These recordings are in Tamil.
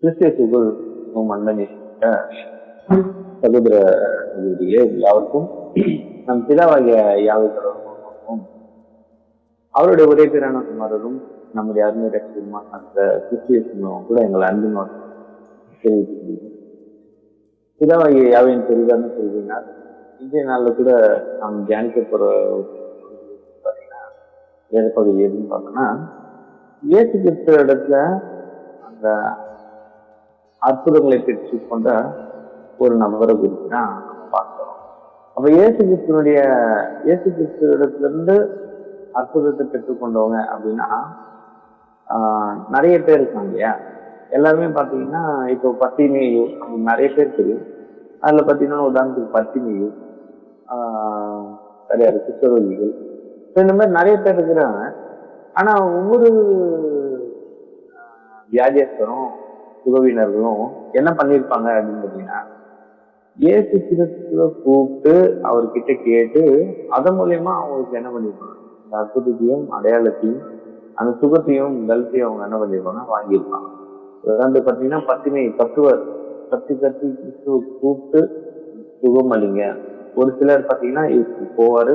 கிறிஸ்தியசுக்குள் மன்னனி சகோதர சகோதரிகளே, எல்லாருக்கும் நம் பிதாவாகிய யாவை தொடர்பும் அவருடைய ஒரே பேரான குமாரரும் நம்முடைய அருமை ரட்சகருமா அந்த கிறிஸ்திய சமூகம் கூட எங்களை அன்பின் தெரிவித்துள்ளது. பிதாவாகிய யாவையின் பெரிதான சொல்லினார். இன்றைய நாள்ல கூட நாம் தியானிக்க போற பாத்தீங்கன்னா வேத பகுதி எதுன்னு பார்த்தோம்னா, இயேசு கிறிஸ்துவ இடத்துல அந்த அற்புதங்களை பெற்று கொண்ட ஒரு நபரை குறித்து தான் நம்ம பார்க்கிறோம். அப்ப இயேசு கிறிஸ்துவ இடத்துல இருந்து அற்புதத்தை பெற்றுக்கொண்டவங்க அப்படின்னா நிறைய பேர் இருக்காங்க இல்லையா. எல்லாருமே பாத்தீங்கன்னா இப்போ பத்தினியு நிறைய பேர் தெரியும். அதுல பாத்தீங்கன்னா உதாரணத்துக்கு பத்தினியு கிடையாது குஷ்டரோகிகள், இந்த மாதிரி நிறைய பேர் இருக்கிறாங்க. ஆனா ஒவ்வொரு வியாதியஸ்தரும் சுகவீனர்களும் என்ன பண்ணிருப்பாங்க அப்படின்னு பாத்தீங்கன்னா, இயேசு கிறிஸ்துவ கூப்பிட்டு அவர்கிட்ட கேட்டு அதன் மூலியமா அவங்களுக்கு என்ன பண்ணிருப்பாங்க, அந்த அற்புதத்தையும் அடையாளத்தையும் அந்த சுகத்தையும் பலத்தையும் அவங்க என்ன பண்ணிருப்பாங்க, வாங்கியிருப்பாங்க. அதாவது பாத்தீங்கன்னா பத்தினை கத்துவர், கத்தி கிறிஸ்துவ கூப்பிட்டு சுகம் அளிங்க. ஒரு சிலர் பாத்தீங்கன்னா போவாரு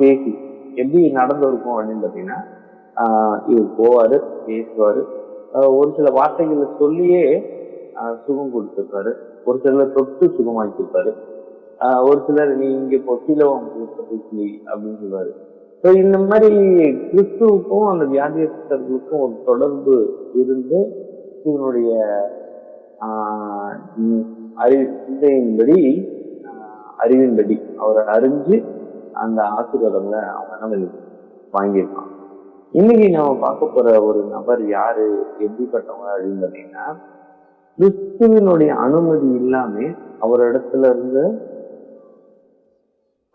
பேசி எப்படி நடந்து இருக்கும் அப்படின்னு பாத்தீங்கன்னா, இவர் போவாரு பேசுவாரு, ஒரு சில வார்த்தைகளை சொல்லியே சுகம் கொடுத்திருப்பாரு, ஒரு சிலர் தொட்டு சுகமாக்கியிருப்பாரு, ஒரு சிலர் நீ இங்க பொசிலவம் அப்படின்னு சொல்லுவாரு. இந்த மாதிரி கிறிஸ்துவுக்கும் அந்த வியாதியஸ்தர்களுக்கும் ஒரு தொடர்பு இருந்து இவனுடைய சிந்தையின்படி அறிவின்படி அவரை அறிஞ்சு அந்த ஆசீர்வாதங்களை அவங்க என்ன வாங்கியிருப்பாங்க. இன்னைக்கு நம்ம பார்க்க போற ஒரு நபர் யாரு, எப்படிப்பட்டவங்க அப்படின்னு பாத்தீங்கன்னா, கிறிஸ்துவனுடைய அனுமதி இல்லாம அவரிடத்துல இருந்து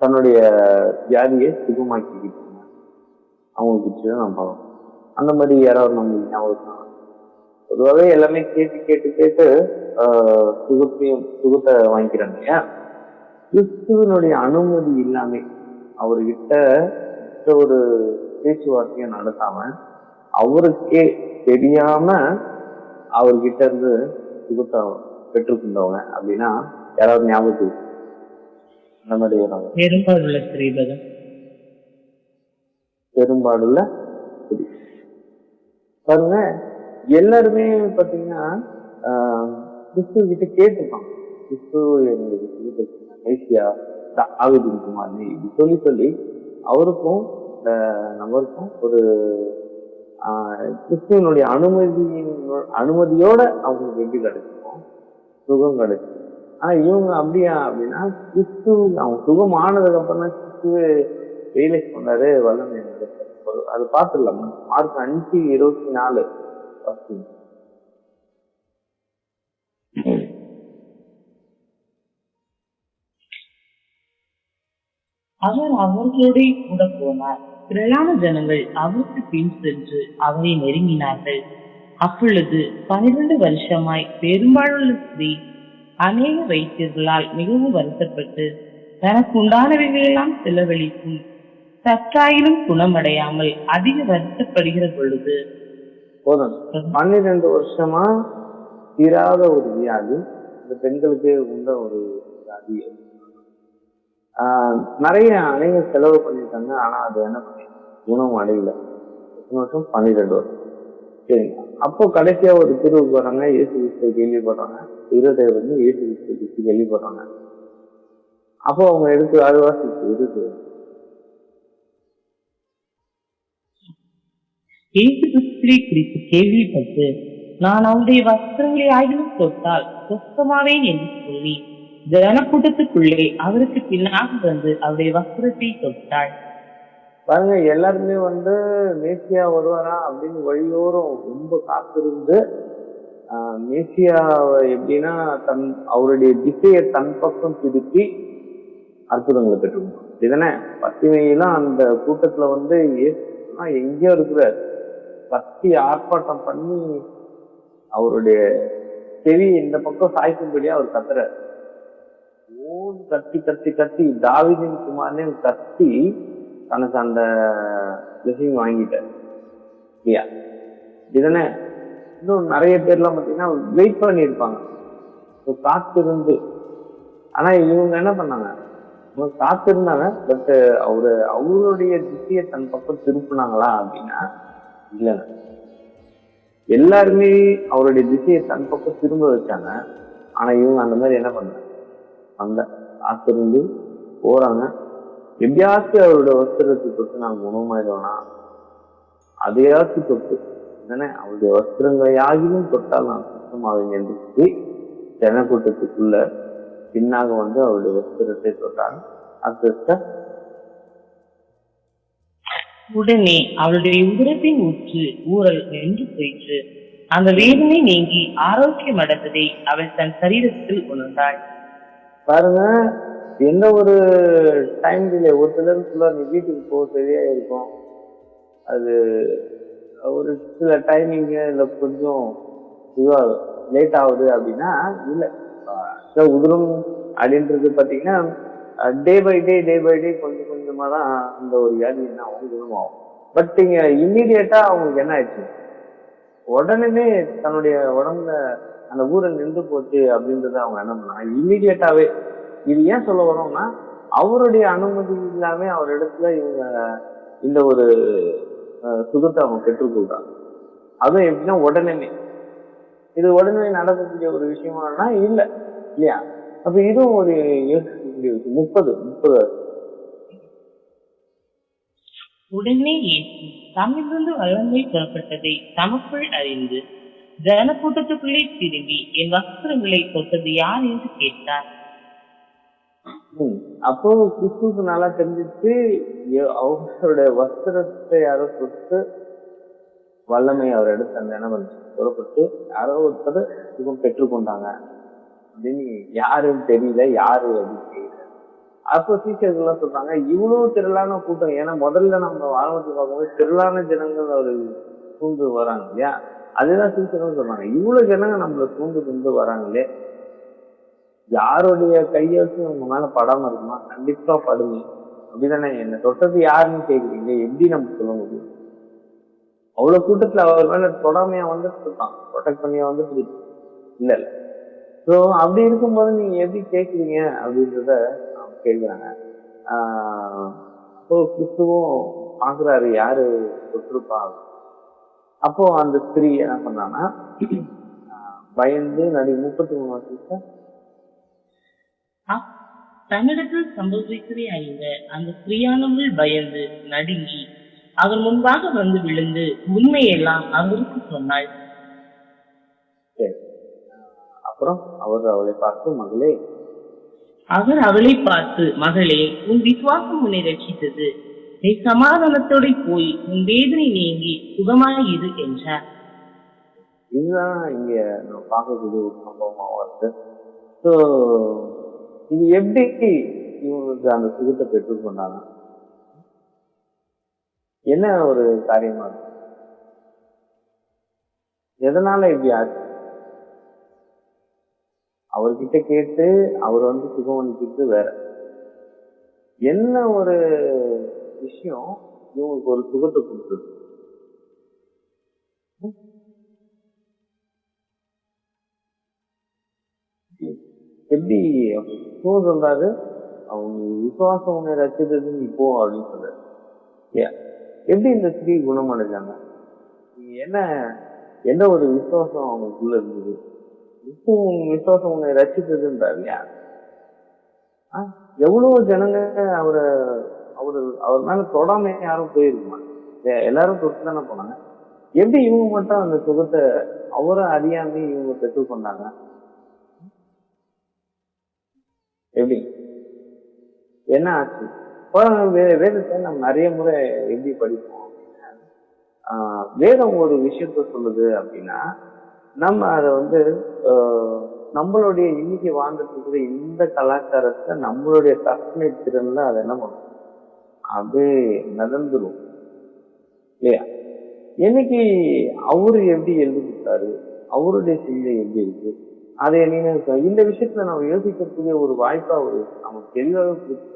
தன்னுடைய வியாதியை சுகமாக்கிக்கிட்டாங்க. அவங்களுக்கு நம்ம பார்க்கணும். அந்த மாதிரி யாராவது நம்ம ஞாபகம் பொதுவாகவே எல்லாமே கேட்டு கேட்டு கேட்டு சுகத்தை வாங்கிக்கிறாங்க இல்லையா. கிறிஸ்துவனுடைய அனுமதி இல்லாம அவர்கிட்ட ஒரு பேச்சுவார்த்தையும் நடத்தாம அவருக்கே தெரியாம அவர்கிட்ட இருந்து சுகத்தை பெற்றுக்கொண்டவங்க அப்படின்னா யாராவது ஞாபகம் அந்த மாதிரி பெரும்பாடுள்ள பாருங்க. எல்லாருமே பாத்தீங்கன்னா கிறிஸ்துவ கிட்ட கேட்டுப்பாங்க, கிறிஸ்துவ எங்களுக்கு ஐசியா ஆகுதின் குமார் இப்படி சொல்லி சொல்லி அவருக்கும் இந்த நபருக்கும் ஒரு கிறிஸ்துவனுடைய அனுமதியோட அவங்களுக்கு எப்படி கிடைச்சிருக்கும், சுகம் கிடைக்கும். ஆனா இவங்க அப்படியா அப்படின்னா கிறிஸ்து அவங்க சுகமானதுக்கு அப்புறம் தான் கிறிஸ்துவ ரியலைஸ் பண்ணாரு வல்லமை நடக்கும். அது பார்த்துடலாம். மார்க் 5:24. அவர் அவர்களோட கூட போனார். திரளான ஜனங்கள் அவருக்கு பின் சென்று அவரை நெருங்கினார்கள். அப்பொழுது 12 வருஷமாய் பெரும்பாலுள்ள ஸ்திரீ அநேக வைத்தியர்களால் மிகவும் வருத்தப்பட்டு தனக்கு உண்டானவைகளெல்லாம் செலவழிக்கும் சற்றாயிலும் குணமடையாமல் அதிக வருத்தப்படுகிற பொழுது 12 வருஷமா தீராத ஒரு வியாதி இந்த பெண்களுக்கு உண்ட ஒரு வியாதி. நிறைய அநேக செலவு பண்ணிட்டாங்க. ஆனா அது என்ன பண்ணி குணம் அடையல. 12 வருஷம். சரிங்க. அப்போ கடைசியா ஒரு தீர்வுக்கு வர்றாங்க. இயேசு கிறிஸ்துவை கேள்விப்படுறாங்க. இருதயம் இயேசு கிறிஸ்து கேள்விப்படுறாங்க. அப்போ அவங்க எடுத்து அழுவாசி இருக்கு. இயேசு கிறிஸ்துவை குறித்து கேள்விப்பட்டு நான் அவருடைய வஸ்திரங்களை ஆகிலும் தொட்டால் சொஸ்தமாவேன் என்று சொல்லி ஜனக்கூட்டத்துக்குள்ளே அவருக்கு பின்னாக வந்து அவருடைய வஸ்திரத்தை தொட்டாள். பாருங்க, எல்லாருமே மேசியா வருவாரா அப்படின்னு வழியோரம் ரொம்ப காத்திருந்து மேசியாவை எப்படின்னா அவருடைய திசையை தன் பக்கம் திருப்பி அற்புதங்களை பெற்றுக்கணும். இதனே பத்திமையெல்லாம் அந்த கூட்டத்துல எங்கேயோ இருக்கிற பத்தி ஆர்ப்பாட்டம் பண்ணி அவருடைய செவி இந்த பக்கம் சாய்க்கும்படியா அவர் கத்துறாரு. கத்தி கத்தி கத்தி தாவீதின் குமாரனே கத்தி தனக்கு அந்த பிளஸிங் வாங்கிட்டார். இதனே இன்னும் நிறைய பேர்லாம் பாத்தீங்கன்னா வெயிட் பண்ணியிருப்பாங்க, காத்திருந்து. ஆனா இவங்க என்ன பண்ணாங்க, இவங்க காத்திருந்தாங்க, பட் அவருடைய திசையை தன் பக்கம் திருப்புனாங்களா அப்படின்னா இல்லைங்க. எல்லாருமே அவருடைய திசையை தன் பக்கம் திரும்ப வச்சாங்க. ஆனா இவங்க அந்த மாதிரி என்ன பண்ணாங்க, அந்த காத்திருந்து போறாங்க. எப்படியாச்சும் அவருடைய வஸ்திரத்தை தொட்டு நாங்க குணமாயிடுவோம்னா அதையாச்சும் தொட்டு தானே அவருடைய வஸ்திரங்களையாகிலும் தொட்டால் நான் சுத்தமாவேன் என்று சொல்லி ஜனக்கூட்டத்துக்குள்ள பின்னாக வந்து அவருடைய வஸ்திரத்தை தொட்டாங்க. அடுத்த உடனே அவளுடைய உதரத்தின் ஊற்று ஊறல் நின்று போயிற்று. அந்த வேதனை நீங்கி ஆரோக்கியம் அடைந்ததை அவள் தன் சரீரத்தில் உணர்ந்தாள். பாருங்க, எந்த ஒரு டைம் டிலே, ஒரு சிலருக்குள்ள நீ வீட்டுக்கு போக சரியா இருக்கும், அது ஒரு சில டைமிங் இல்ல கொஞ்சம் இதுவா லேட் ஆகுது அப்படின்னா இல்ல. உதிரும் அப்படின்றது பாத்தீங்கன்னா டே பை டே கொஞ்சம் கொஞ்சமா தான் அந்த ஒரு வியாதி என்ன ஆகும், குணமாகும். பட் இங்க இம்மீடியட்டா அவங்களுக்கு என்ன ஆயிடுச்சு, உடனே தன்னுடைய உடம்புல அந்த ஊரல் நின்று போச்சு அப்படின்றத அவங்க என்ன பண்ணாங்க இம்மீடியட்டாவே. இது ஏன் சொல்ல வரோம்னா, அவருடைய அனுமதி இல்லாம அவர் இடத்துல இவங்க இந்த ஒரு சுகத்தை அவங்க பெற்றுக்கொள்றாங்க. அதுவும் எப்படின்னா உடனே, இது உடனே நடக்கக்கூடிய ஒரு விஷயமானா இல்ல இல்லையா? அப்ப இதுவும் ஒரு யோசிக்கக்கூடிய விஷயம். 30 உடனே இயேசு தம்மிலிருந்து வல்லமை புறப்பட்டதை தமக்குள் அறிந்து ஜனக்கூட்டத்துக்குள்ளே திரும்பி என் வஸ்திரங்களை தொட்டது யார் என்று கேட்டார். அப்போ கிறிஸ்துவுக்கு நல்லா தெரிஞ்சிச்சு, அவருடைய வஸ்திரத்தை யாரோ தொட்டு வல்லமை அவர் எடுத்து அந்த என்ன பண்ணி புறப்பட்டு யாரோ ஒருத்தர் சுகம் பெற்றுக்கொண்டாங்க அப்படின்னு யாருன்னு தெரியல, யாரு அப்படின்னு தெரியல. அப்போ சீக்கிரம் எல்லாம் சொல்றாங்க, இவ்வளவு திரளான கூட்டம். ஏன்னா முதல்ல நம்ம ஆரம்பத்தில் பார்க்கும்போது திரளான ஜனங்கள் அவரு சூழ்ந்து வராங்க இல்லையா, அதுதான் சீக்கிரம் சொல்றாங்க. இவ்வளவு ஜனங்க நம்மள சூழ்ந்து கொண்டு வராங்களே, யாருடைய கையாச்சும் உங்க மேல படாம இருக்குமா? கண்டிப்பா படுங்க. அப்படிதானே, என்ன தொட்டது யாருன்னு கேக்குறீங்க, எப்படி நம்ம சொல்ல முடியும்? அவ்வளவு கூட்டத்துல அவர் மேல தொடாமையா வந்துட்டு இருக்கான், ப்ரொடெக்ட் பண்ணியா வந்துட்டு இல்ல இல்ல. ஸோ அப்படி இருக்கும்போது நீங்க எப்படி கேக்குறீங்க அப்படின்றத அவங்க கேட்கிறாங்க. அப்போ கிறிஸ்துவும் பாக்குறாரு யாரு தொட்டிருப்பா. அப்போ அந்த ஸ்திரீ என்ன பண்ணான்னா பயந்து 33 வருஷம் தன்னிடத்தில் சம்பவித்ததை அறிந்த அந்த ஸ்திரீயானவள் பயந்து நடுங்கி அவர் முன்பாக வந்து விழுந்து உண்மையெல்லாம் அவருக்கு சொன்னாள். அப்புறம் அவர் அவளை பார்த்து மகளே, அவர் அவளை பார்த்து மகளே, உன் விசுவாசம் உன்னை ரட்சித்தது, நீ சமாதானத்தோட போய் உன் வேதனை நீங்கி சுகமாயிரு என்றார். இதுதான் இங்க நம்ம பார்க்கக்கூடிய ஒரு சம்பவமாவும் இருக்கு. ஸோ இது எப்படி இவங்களுக்கு அந்த சுகத்தை பெற்றுக்கொண்டாங்க, என்ன ஒரு காரியமா இருக்கு, எதனால இப்படி ஆச்சு? அவர்கிட்ட கேட்டு அவர் வந்து சுகம் அளிக்கிறது வேற. என்ன ஒரு விஷயம் இவங்களுக்கு ஒரு சுகத்தை கொடுத்தது? எப்படி சுகம் சொல்றாரு, அவங்க விசுவாசம் உன்னை ரசித்தது நீ போ அப்படின்னு சொல்றாரு. எப்படி இந்த ஸ்திரீ குணமடைஞ்சாங்க? என்ன எந்த ஒரு விசுவாசம் அவங்களுக்குள்ள இருந்தது? விசுவாசம் உன்னை ரசித்ததுன்றாரு இல்லையா? எவ்வளவு ஜனங்க அவர் மேல தொடாம யாரும் போயிருக்குமா? எல்லாரும் தொட்டு தானே போனாங்க. எப்படி இவங்க மட்டும் அந்த சுகத்தை அவரை அறியாம இவங்க பெற்றுக்கொண்டாங்க? எப்படி, என்ன ஆச்சு? வேதத்தை நம்ம நிறைய முறை எப்படி படிப்போம், வேதம் ஒரு விஷயத்த சொல்லுது அப்படின்னா நம்ம அதை வந்து நம்மளுடைய இன்னைக்கு வாழ்ந்துட்டு இந்த கலாச்சாரத்தை நம்மளுடைய கற்பனை திறன்ல அதை என்ன பண்ணும், அப்படியே நடந்துரும் இல்லையா? என்னைக்கு அவரு எப்படி எழுதி கொடுத்தாரு, அவருடைய சிந்தை எப்படி இருக்கு, அதை நீங்க இந்த விஷயத்துல நம்ம யோசிக்கக்கூடிய ஒரு வாய்ப்பா ஒரு நமக்கு தெளிவாக கொடுத்து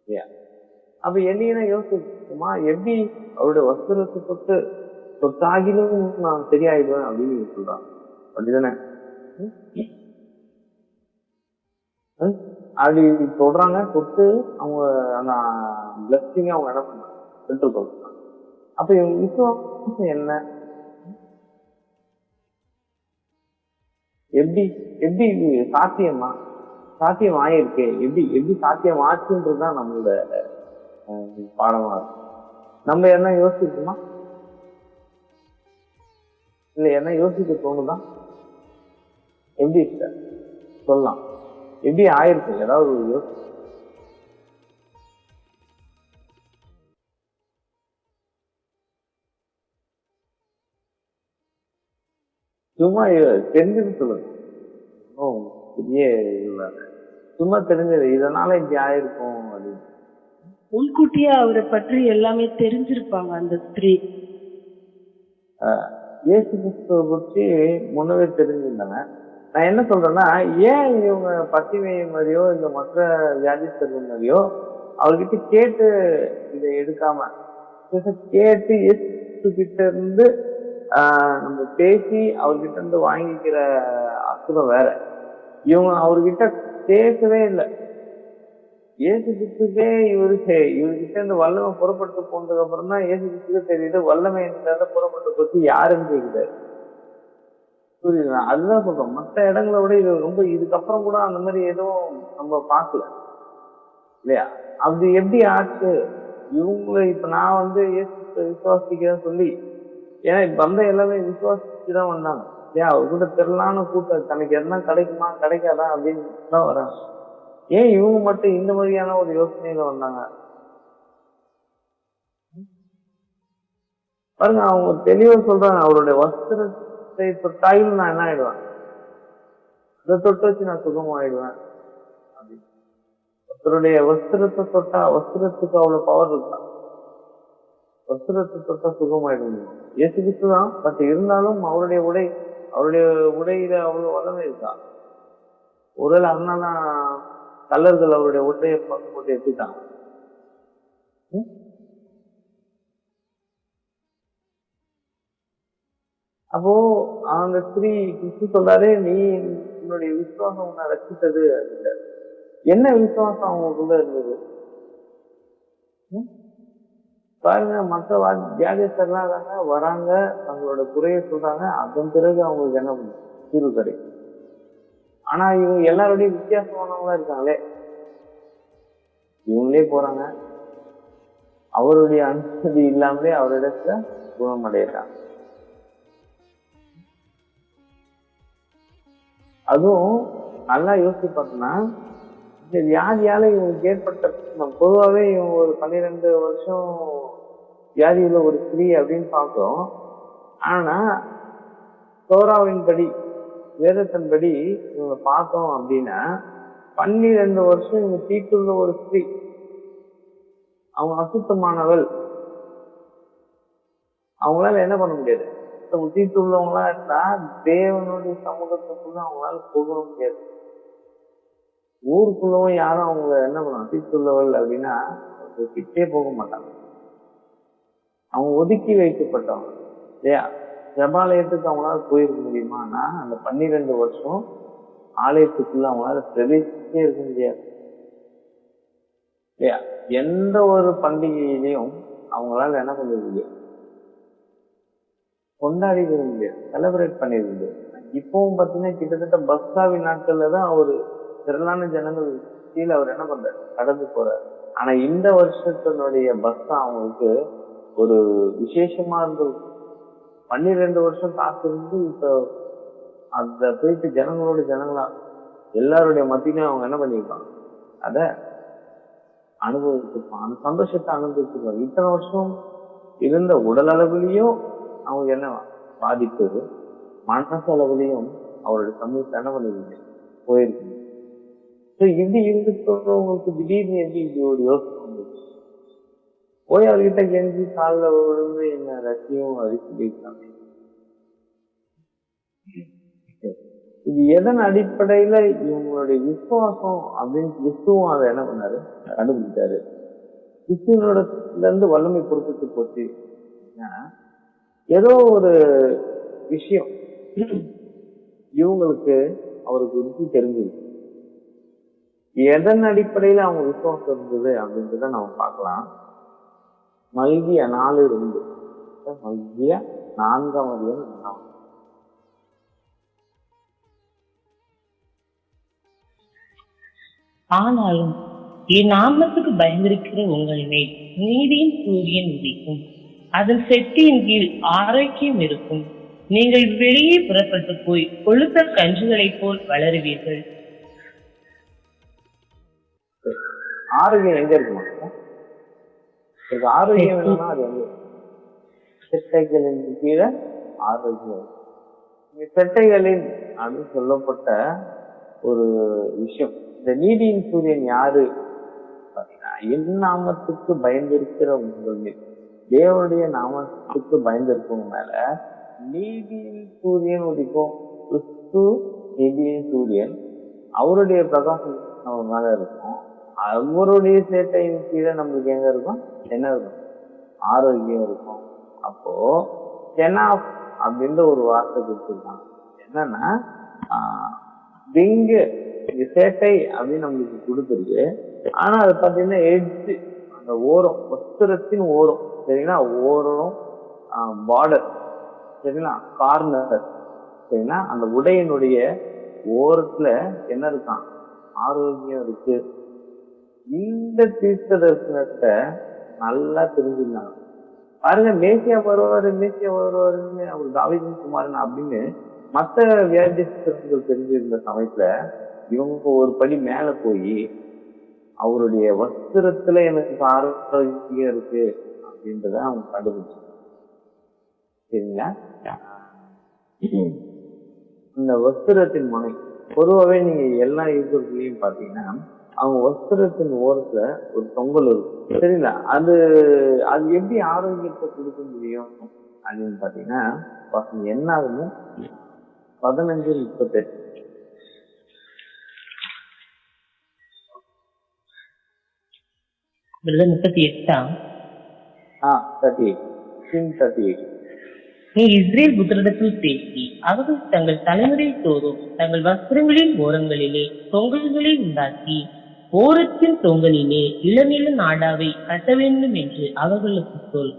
இல்லையா? அப்ப என்னையா யோசிக்குமா, எப்படி அவருடைய வஸ்திரத்தை தொட்டு தொட்டாகிலும் நான் சரியாயிடுவேன் அப்படின்னு நீங்க சொல்றாங்க. அப்படிதானே? அப்படி சொல்றாங்க. தொட்டு அவங்க அந்த பிளஸ்ஸிங்க அவங்க என்ன பண்ணாங்க, பெற்றுக்கொள்றாங்க. அப்ப இவங்க விசுவாசம் என்ன? எப்படி எப்படி இது சாத்தியமா சாத்தியம் ஆயிருக்கு, எப்படி எப்படி சாத்தியம் ஆச்சுன்றதுதான் நம்மளோட பாடமா இருக்கும். நம்ம என்ன யோசிக்கணுமா? இல்ல என்ன யோசிக்க தோணுதா? எப்படி சொல்லலாம், எப்படி ஆயிருக்கு, ஏதாவது ஒரு யோசி. சும்மா தெரிஞ்சது சொல்லுங்க. பெரிய சும்மா தெரிஞ்சது இதனால இப்படி ஆயிருக்கும் அப்படின்னு. முன்கூட்டியே அவரை பற்றி எல்லாமே தெரிஞ்சிருப்பாங்க அந்த ஸ்திரீ. இயேசு கிறிஸ்துவ பற்றி முன்னவே தெரிஞ்சிருந்தாங்க. நான் என்ன சொல்றேன்னா, ஏன் இவங்க பத்திமை மாதிரியோ இந்த மற்ற வியாதிஸ்தர்கள் மாதிரியோ அவர்கிட்ட கேட்டு இதை எடுக்காம கேட்டு இயேசு கிட்ட இருந்து நம்ம பேசி அவர்கிட்ட இருந்து வாங்கிக்கிற அற்புதம் வேற. இவங்க அவர்கிட்ட பேசவே இல்லை. இயேசு கிறிஸ்துக்கே இவர்கிட்ட இருந்து வல்லமை புறப்பட்டு போனதுக்கு அப்புறம் தான் இயேசு கிறிஸ்துக்கே தெரியுது வல்லமை என்கிட்ட புறப்பட்டு பத்தி யாருன்னு கேக்குறாரு. புரியுதுங்களா? அதுதான் சொல்றோம். மற்ற இடங்களை விட இது ரொம்ப இதுக்கப்புறம் கூட அந்த மாதிரி எதுவும் நம்ம பார்க்கல இல்லையா? அப்படி எப்படி ஆச்சு இவங்க? இப்ப நான் வந்து இயேசு விசுவாசிக்கிறேன்னு சொல்லி, ஏன்னா இப்ப வந்த எல்லாமே விசுவாசிச்சுதான் வந்தாங்க இல்லையா? அவர் கூட திரளான கூட்டம், தனக்கு எதனா கிடைக்குமா கிடைக்காதா அப்படின்னு தான் வராங்க. ஏன் இவங்க மட்டும் இந்த மாதிரியான ஒரு யோசனையில வந்தாங்க பாருங்க. அவங்க தெளிவா சொல்றாங்க, அவருடைய வஸ்திரத்தை தொட்டாயில் நான் என்ன ஆயிடுவேன், அதை தொட்டு வச்சு நான் சுகமாயிடுவேன் அப்படின்னு. ஒருத்தருடைய வஸ்திரத்தை தொட்டா, வஸ்திரத்துக்கு அவ்வளவு பவர் இருக்கா? வஸ்திரத்தை தொட்டா சுகமாயிடும். இயேசு கிறிஸ்து தான், பட் இருந்தாலும் அவருடைய உடையில அவ்வளவு வல்லமை இருக்கா? ஒருவேளை அதனால கல்லர்கள் அவருடைய உடையை போட்டு எடுத்துட்டாங்க. அப்போ அந்த ஸ்திரீ கிறிஸ்து சொல்றாரு, நீ உன்னுடைய விசுவாசம் உன்னை ரசித்தது அப்படின்றாரு. என்ன விசுவாசம் அவங்களுக்குள்ள இருந்தது பாருங்க. மற்ற வியாதிஸ்தர்லாம் வராங்க, தங்களோட குறைய சொல்றாங்க, அதன் பிறகு அவங்களுக்கு என்ன பண்ணும், தீர்வு கிடைக்கும். ஆனா இவங்க எல்லாரோடையும் வித்தியாசமானவங்களா இருக்காங்களே. இவங்களே போறாங்க, அவருடைய அனுமதி இல்லாமலே அவரிடத்துல குணமடைகிறாங்க. அதுவும் நல்லா யோசிச்சு பார்த்தோம்னா, இந்த வியாதியால இவங்களுக்கு ஏற்பட்ட பொதுவாகவே இவங்க ஒரு 12 வருஷம் வியாதியுள்ள ஒரு ஸ்திரீ அப்படின்னு பார்த்தோம். ஆனா தோராவின்படி, வேதத்தின்படி இவங்க பார்த்தோம் அப்படின்னா 12 வருஷம் இவங்க தீட்டுள்ள ஒரு ஸ்திரீ, அவங்க அசுத்தமானவள். அவங்களால என்ன பண்ண முடியாது? தீட்டு உள்ளவங்களா இருந்தா தேவனுடைய சமூகத்துக்குள்ள அவங்களால போக முடியாது. ஊருக்குள்ளவும் யாரும் அவங்கள என்ன பண்ணுவாங்க, தீட்டுள்ளவள் அப்படின்னா கிட்டே போக மாட்டாங்க. அவங்க ஒதுக்கி வைக்கப்பட்டவங்க இல்லையா? ஜபாலயத்துக்கு அவங்களால போயிருக்க முடியுமானா அந்த 12 வருஷம் ஆலயத்துக்குள்ள அவங்களால பிரவேசிச்சே இருக்க முடியாது இல்லையா? எந்த ஒரு பண்டிகையிலையும் அவங்களால என்ன பண்ண முடியாது, கொண்டாடிக்க முடியாது, செலிப்ரேட் பண்ணிருக்க முடியாது. இப்பவும் பாத்தீங்கன்னா கிட்டத்தட்ட பஸ்காவி நாட்கள்ல தான் அவரு திரளான ஜனங்கள் கீழே அவர் என்ன பண்றாரு, கடந்து போறாரு. ஆனா இந்த வருஷத்தினுடைய பஸ்கா அவங்களுக்கு ஒரு விசேஷமா இருந்தது. 12 வருஷம் காத்திருந்து இப்ப அந்த போயிட்டு ஜனங்களா எல்லாருடைய மத்தியிலும் அவங்க என்ன பண்ணிருப்பாங்க, அத அனுபவிச்சிருப்பாங்க, அந்த சந்தோஷத்தை அனுபவிச்சிருப்பாங்க. இத்தனை வருஷம் இருந்த உடல் அளவுலயும் அவங்க என்ன பாதித்தது, மனசு அளவுலயும் அவருடைய சமூகத்தை என்ன பண்ணிருக்கு போயிருக்கு. இப்படி இருந்துட்டு திடீர்னு எப்படி இப்படி ஒரு யோசனை வந்துச்சு? போய் அவர்கிட்ட கெஞ்சி காலில் விழுந்து என்ன ரசியும் அடிச்சுட்டாங்க. இது எதன் அடிப்படையில இவங்களுடைய விசுவாசம் அப்படின்னு கிறிஸ்துவும் அதை என்ன பண்ணாரு, கண்டுபிடிச்சாரு. கிறிஸ்துவனோட இருந்து வல்லமை பொறுப்பிட்டு போச்சு. ஏதோ ஒரு விஷயம் இவங்களுக்கு அவருக்கு குறித்து தெரிஞ்சிருக்கு. எதன் அடிப்படையில அவங்க விசுவாசம் இருந்தது அப்படின்றத நம்ம பார்க்கலாம். மல்கியா 4:2. மல்கியா 4:2. ஆனாலும் என் நாமத்துக்கு பயந்திருக்கிற உங்கள் மேல் நீதியின் சூரியன் உதிக்கும், அதன் செட்டியின் கீழ் ஆரோக்கியம் இருக்கும். நீங்கள் வெளியே புறப்பட்டு போய் கொழுத்த கன்றுகளைப் போல் வளருவீர்கள். ஆரோக்கியம் எங்க இருக்குமா? ஆரோக்கியம் என்னன்னா அது வந்து செட்டைகளின் கீழே ஆரோக்கியம். செட்டைகளின் அப்படின்னு சொல்லப்பட்ட ஒரு விஷயம். இந்த நீதியின் சூரியன் யாரு பாத்தீங்கன்னா, என் நாமத்துக்கு பயந்திருக்கிற உங்கள் மேல், தேவனுடைய நாமத்துக்கு பயந்திருக்கவங்க மேல நீதியின் சூரியன் உதிக்கும். கிறிஸ்து நீதியின் சூரியன், அவருடைய பிரகாசம் நம்ம மேல இருக்கும். அவருடைய சேட்டையின் கீழே நம்மளுக்கு எங்க இருக்கும்? என்ன இருக்கும்? ஆரோக்கியம் இருக்கும். அப்போ செனாப் அப்படின்ற ஒரு வார்த்தை கொடுத்துருக்காங்க. என்னன்னா விங்கு சேட்டை அப்படின்னு நம்மளுக்கு கொடுத்துருக்கு. ஆனா அது பாத்தீங்கன்னா எட்ஜ், அந்த ஓரம், வஸ்திரத்தின் ஓரம், சரிங்களா? ஓரம், பார்டர், சரிங்களா? கார்னர், சரிங்களா? அந்த உடையினுடைய ஓரத்துல என்ன இருக்கான்? ஆரோக்கியம் இருக்கு. இந்த தீர்க்கதரிசனத்தை நல்லா தெரிஞ்சுருந்தாங்க. பாருங்க, மேசியா வருவாருன்னு அவர் தாவீதின் குமாரன் அப்படின்னு மற்ற வியாதிகள் தெரிஞ்சிருந்த சமயத்துல இவங்க ஒரு படி மேல போய் அவருடைய வஸ்திரத்துல எனக்கு ஆரோக்கியம் இருக்கு அப்படின்றத அவங்க கண்டுபிடிச்சாங்க. சரிங்களா? இந்த வஸ்திரத்தின் முனை பொதுவாகவே நீங்க எல்லா யூடியூப்லயும் பாத்தீங்கன்னா அவங்க வஸ்திரத்தின் ஓரத்துல ஒரு தொங்கல் இருக்கும். சரிங்களா? அது எப்படி ஆரோக்கியத்தை கொடுக்க முடியும் அப்படின்னு பாத்தீங்கன்னா என்ன ஆகுன்னு 15:38. நீ இஸ்ரேல் புத்திரத்தில் பேசி அவர்கள் தங்கள் தலைமுறை தோறும் தங்கள் வஸ்திரங்களின் ஓரங்களிலே தொங்கல்களை உண்டாக்கி ஓரத்தின் தொங்கலிலே இளநில நாடாவை கட்ட வேண்டும் என்று அவர்களுக்கு சொல்.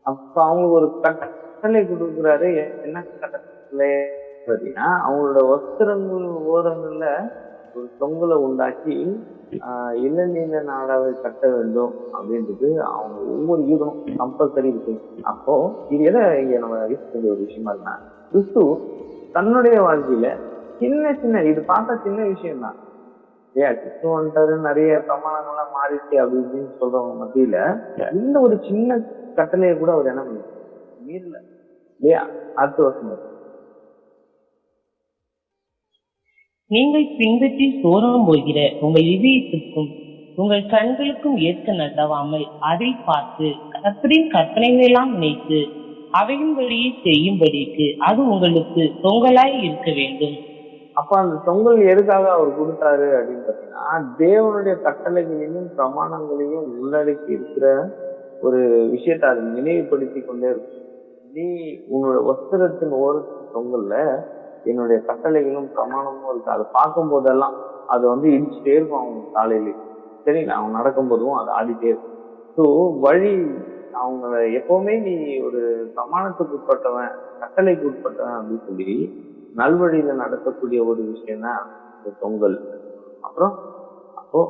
அப்ப அவங்க ஒரு கட்டளை கொடுக்குறாரு. என்ன கட்டளை பார்த்தீங்கன்னா, அவங்களோட வஸ்திரங்கள் ஓரங்கள்ல ஒரு தொங்கலை உண்டாக்கி இளநீல நாடாவை கட்ட வேண்டும் அப்படின்றது அவங்க ஒவ்வொரு ஈடும் கம்பல்சரி இருக்கு. அப்போ இது எதை இங்க நம்ம யூஸ் பண்ண ஒரு விஷயமா இருக்கா? கிறிஸ்து தன்னுடைய வாழ்க்கையில சின்ன இது பார்த்தா சின்ன விஷயம் தான் இல்லையா? கிறிஸ்து வந்துட்டாரு, நிறைய பிரமாணங்கள்லாம் மாறிச்சு அப்படி இப்படின்னு சொல்றவங்க மத்தியில இந்த ஒரு சின்ன கட்டளையை கூட அவர் என்ன பண்ண மீறல இல்லையா? அடுத்த வருஷம் நீங்கள் பின்பற்றி சோரம் போகிற உங்கள் இதயத்துக்கும் உங்கள் கண்களுக்கும் ஏற்க நடவாமல் அதை பார்த்து கர்த்தரின் கற்பனைகள் எல்லாம் நினைத்து அவையின்படியே செய்யும்படிக்கு அது உங்களுக்கு தொங்கலாய் இருக்க வேண்டும். அப்ப அந்த தொங்கல் எதுக்காக அவர் கொடுத்தாரு அப்படின்னு பாத்தீங்கன்னா, தேவனுடைய கட்டளைகளையும் பிரமாணங்களையும் உள்ளடக்கி இருக்கிற ஒரு விஷயத்தை அதை நினைவுபடுத்தி கொண்டே இருக்கும். நீ உன்னோட வஸ்திரத்தின் ஓரத்து தொங்கல்ல என்னுடைய கட்டளைகளும் பிரமாணமும் இருக்கு. அதை பார்க்கும் போதெல்லாம் அது வந்து இடிச்சுட்டே இருக்கும் அவங்க காலையில. சரிங்களா? அவங்க நடக்கும் போதும் அது ஆடிட்டே இருக்கும். ஸோ வழி அவங்க எப்பவுமே நீ ஒரு பிரமாணத்துக்கு உட்பட்டவன், கட்டளைக்கு உட்பட்டவன் அப்படின்னு சொல்லி நல்வழியில நடக்கக்கூடிய ஒரு விஷயம் தான் இந்த தொங்கல். அப்புறம் அப்போ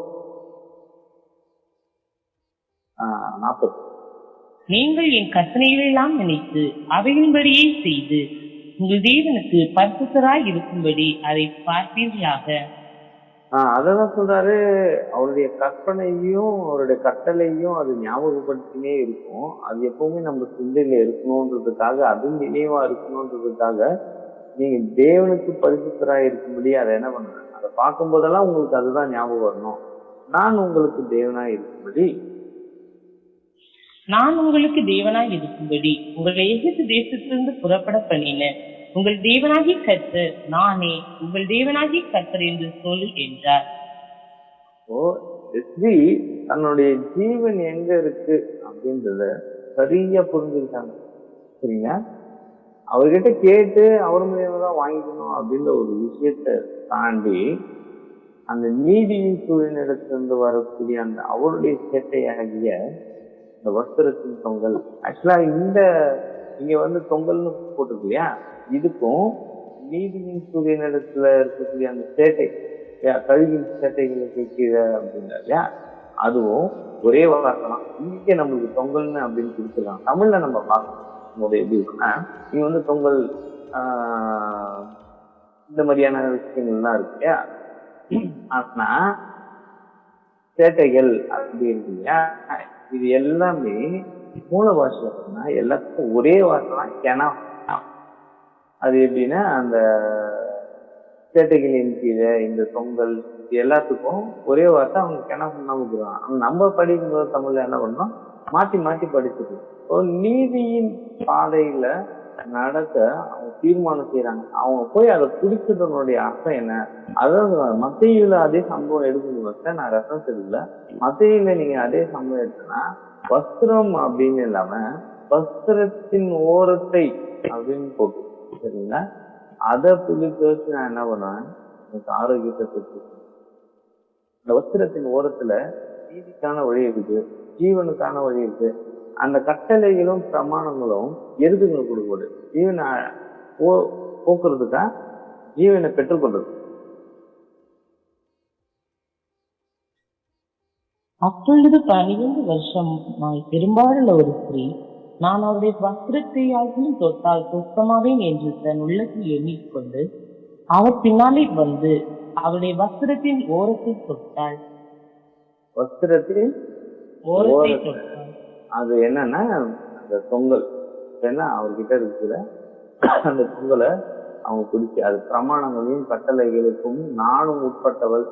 40 நீங்கள் என் கற்பனைகள் எல்லாம் நினைத்து அவையின்படியே செய்து உங்கள் தேவனுக்கு பரிசுத்தராய் இருக்கும்படி அதை பார்ப்பீர்களாக. அதான் சொல்றாரு, அவருடைய கற்பனையும் அவருடைய கட்டளையும் அது ஞாபகப்படுத்தினே இருக்கும். அது எப்பவுமே நம்ம சிந்தையில இருக்கணும்ன்றதுக்காக, அது நினைவா இருக்கணும்ன்றதுக்காக நீங்க தேவனுக்கு பரிசுத்தராய் இருக்கும்படி அதை என்ன பண்றேன், அதை பார்க்கும் போதெல்லாம் உங்களுக்கு அதுதான் ஞாபகம் வரணும். நான் உங்களுக்கு தேவனாய் இருக்கும்படி உங்களை எகிப்து தேசத்திலிருந்து புறப்பட பண்ணின உங்கள் தேவனாகி கர்த்தர் நானே உங்கள் தேவனாகி கர்த்தர் என்று சொல் என்றார். தன்னுடைய ஜீவன் எங்க இருக்கு அப்படின்றத சரியா புரிஞ்சுக்கிட்டாங்க. சரிங்களா? அவர்கிட்ட கேட்டு அவர் மூலியமா தான் வாங்கிக்கணும் அப்படின்ற ஒரு விஷயத்த தாண்டி அந்த நீதியின் சூழ்நிலத்திலிருந்து வரக்கூடிய அந்த அவருடைய சேட்டையாகிய இந்த வஸ்திரத்தின் தொங்கல். ஆக்சுவலா இங்க தொங்கல்னு போட்டிருக்கு இல்லையா, இதுக்கும் நீதியின் சூரியனிடத்துல இருக்கக்கூடிய அந்த சேட்டை, கழுகின் சேட்டைகளுக்கு கீழே அப்படின்னா இல்லையா, அதுவும் ஒரே வார்த்தை தான். இங்கே நம்மளுக்கு தொங்கல்னு அப்படின்னு கொடுத்துருக்காங்க. தமிழ்ல நம்ம பார்க்கணும் எப்படி இருக்குன்னா, நீங்க தொங்கல் இந்த மாதிரியான விஷயங்கள்லாம் இருக்கு இல்லையா. ஆனா சேட்டைகள் அப்படி இருக்கு இல்லையா, இது எல்லாமே மூல பாஷையில சொன்னா எல்லாத்துக்கும் ஒரே வார்த்தை தான், கெனா. அது எப்படின்னா அந்த சேட்டைகளின் கீழே இந்த தொங்கல் இது எல்லாத்துக்கும் ஒரே வார்த்தை அவங்க கெனா சொன்னா கொடுக்குறாங்க. நம்ம படிக்கும்போது தமிழ்ல என்ன பண்ணோம், மாத்தி மாத்தி படிச்சுக்கணும். நீதியின் பாதையில நடக்க அவங்க தீர்மானம் செய்யறாங்க. அவங்க போய் அதை குடிச்சதனுடைய அர்த்தம் என்ன, அதாவது மத்தியில அதே சம்பவம் எடுக்கணும். நான் ரெஃபரன்ஸ் எடுக்கல, மத்தியில நீங்க அதே சம்பவம் எடுத்தனா வஸ்திரம் அப்படின்னு இல்லாம வஸ்திரத்தின் ஓரத்தை அப்படின்னு போட்டு, சரிங்களா, அதை புதுக்க வச்சு நான் என்ன பண்ணுவேன், எனக்கு ஆரோக்கியத்தை பெற்று. இந்த வஸ்திரத்தின் ஓரத்துல நீதிக்கான வழி இருக்கு, ஜீவனுக்கான வழி இருக்கு. அந்த கட்டளைகளும் பிரமாணங்களும் எருதுகளுக்கு கொடுக்கப்படுது, ஜீவனை போக்குறதுக்கா, ஜீவனை பெற்றுக்கொள்றது. அப்பொழுது 12 வருஷம் பெரும்பாலுள்ள ஒரு ஸ்திரீ, நான் அவருடைய வஸ்திரத்தை ஆகிலும் தொட்டால் சுத்தமாவேன் என்று தன் உள்ளத்தில் எண்ணிக்கொண்டு அவர் பின்னாலே வந்து அவருடைய வஸ்திரத்தின் ஓரத்தை தொட்டாள். வஸ்திரத்தின் ஓரத்தை தொட்டாள். அது என்னன்னா அந்த தொங்கல் அவர்கிட்ட இருக்கிற அந்த பொங்கலை அவங்க குடிச்சு, அது பிரமாணங்களையும் கட்டளைகளுக்கும் நானும் உட்பட்டவள்,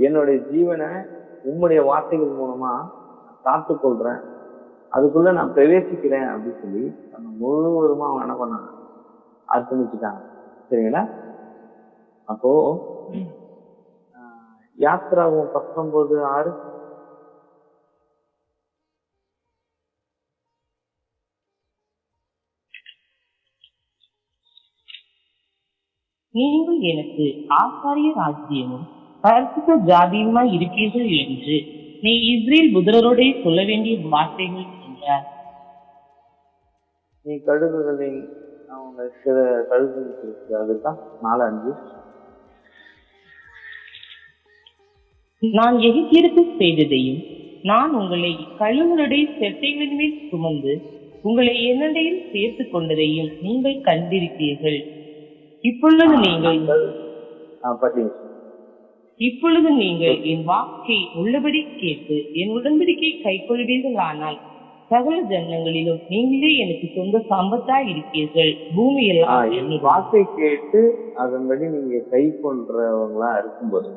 என்னுடைய ஜீவனை உம்முடைய வார்த்தைகள் மூலமா காத்து கொள்றேன், அதுக்குள்ள நான் பிரவேசிக்கிறேன் அப்படின்னு சொல்லி அந்த முழுவதுமா அவங்க என்ன பண்ணாங்க, அர்ப்பணிச்சுட்டாங்க. சரிங்களா? அப்போ யாத்ராவும் 19:6 நீங்கள் எனக்கு ஆசாரிய ராஜ்யமும் பரிசுத்த ஜாதியுமாய் இருப்பீர்கள் என்று நீ இஸ்ரேல் புத்திரரோட சொல்ல வேண்டிய வார்த்தைகள் என்றார். நீ கழுகுகளின் அவங்க சில கழுகுகள் அதுதான் 4:5. நான் எகிப்திற்கு செய்ததையும் நான் உங்களை கழுகுகளுடைய செட்டைகளின் மேல் சுமந்து உங்களை என்னடையில் சேர்த்து கொண்டதையும் நீங்கள் கண்டிருப்பீர்கள். இப்பொழுது நீங்கள் என் வாக்கை உள்ளபடி கேட்டு என் உடன்படிக்கை கை கொள்வீர்கள். ஆனால் சகல ஜனங்களிலும் நீங்களே எனக்கு சொந்த சம்பத்தாய் இருப்பீர்கள். பூமியெல்லாம் வாக்கை கேட்டு அதன்படி நீங்க கை கொள்றவங்களா இருக்கும்போது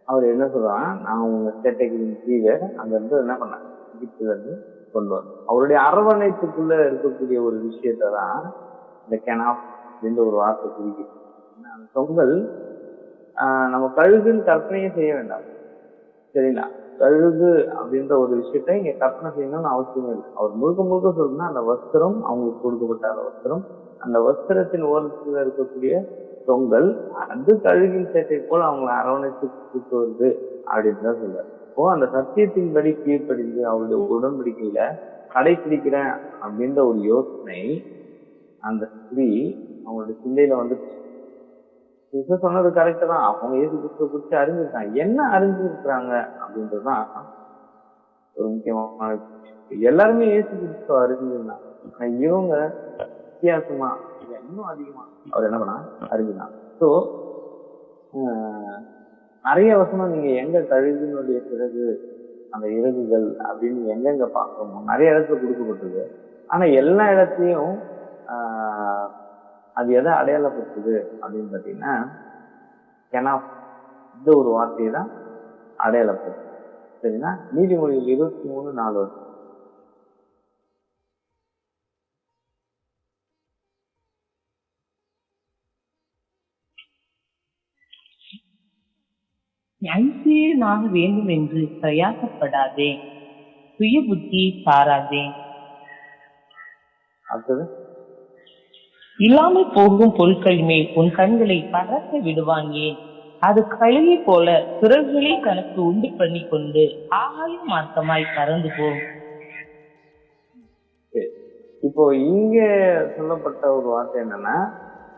அவர் என்ன சொல்றாங்க, நான் உங்க சேட்டைகளின் கீழே அங்க இருந்து என்ன பண்ணேன், எகிப்துல இருந்து கொண்டு வந்தேன். அவருடைய அரவணைப்புக்குள்ள இருக்கக்கூடிய ஒரு விஷயத்தான் இந்த கெனாப் அப்படின்ற ஒரு வார்த்தை குறிக்குது. அந்த தொங்கல் நம்ம கழுகுன்னு கற்பனையே செய்ய வேண்டாம். சரிங்களா? கழுகு அப்படின்ற ஒரு விஷயத்த இங்க கற்பனை செய்யணும்னு அவசியமே இல்லை. அவர் முழுக்க முழுக்க சொல்லணும்னா அந்த வஸ்திரம், அவங்களுக்கு கொடுக்கப்பட்ட அந்த வஸ்திரம், அந்த வஸ்திரத்தின் ஓரத்துல இருக்கக்கூடிய தொங்கல், அது கழுகின் சேட்டை போல அவங்களை அரவணைத்து கூட்டு வருது அப்படின்னு தான் சொல்றாரு. இப்போ அந்த சத்தியத்தின்படி கீழ்ப்படிந்து அவருடைய உடன்படிக்கையில கடைபிடிக்கிறேன் அப்படின்ற ஒரு யோசனை அந்த ஸ்திரீ அவங்களுடைய சிந்தையில சொன்னது கரெக்டா தான். அவங்க இயேசு கிறிஸ்துவ குறித்து அறிஞ்சிருக்காங்க. என்ன அறிஞ்சிருக்கிறாங்க அப்படின்றதுதான் ஒரு முக்கியமான விஷயம். எல்லாருமே இயேசு கிறிஸ்துவ அறிஞ்சிருந்தாங்க. இவங்க வித்தியாசமா இன்னும் அதிகமா அவர் என்ன பண்ணா அறிஞ்சிருந்தாங்க. ஸோ நிறைய வசனம் நீங்க எங்க கழுகினுடைய பிறகு அந்த இறகுகள் அப்படின்னு எங்கெங்க பார்க்கணும், நிறைய இடத்துல கொடுக்கப்பட்டது. ஆனா எல்லா இடத்துலயும் அது எதை அடையாளப்படுத்துது அப்படின்னு பாத்தீங்கன்னா இந்த ஒரு வார்த்தையை தான் அடையாளப்படுது. சரிங்களா? நீதிமொழிகள் 23:4 ஐசியனாக வேண்டும் என்று பிரயாசப்படாதே, சுய புத்தியை சாராதே. அடுத்தது இல்லாமல் போகும் பொருட்கள் மேல் உன் கண்களை பறக்க விடுவான் ஏன்? அது கழுகை போல பிறர்களை தனக்கு உண்டு பண்ணி கொண்டு ஆகாய மார்க்கமாய் பறந்து போகும். இப்போ இங்க சொல்லப்பட்ட ஒரு வார்த்தை என்னன்னா,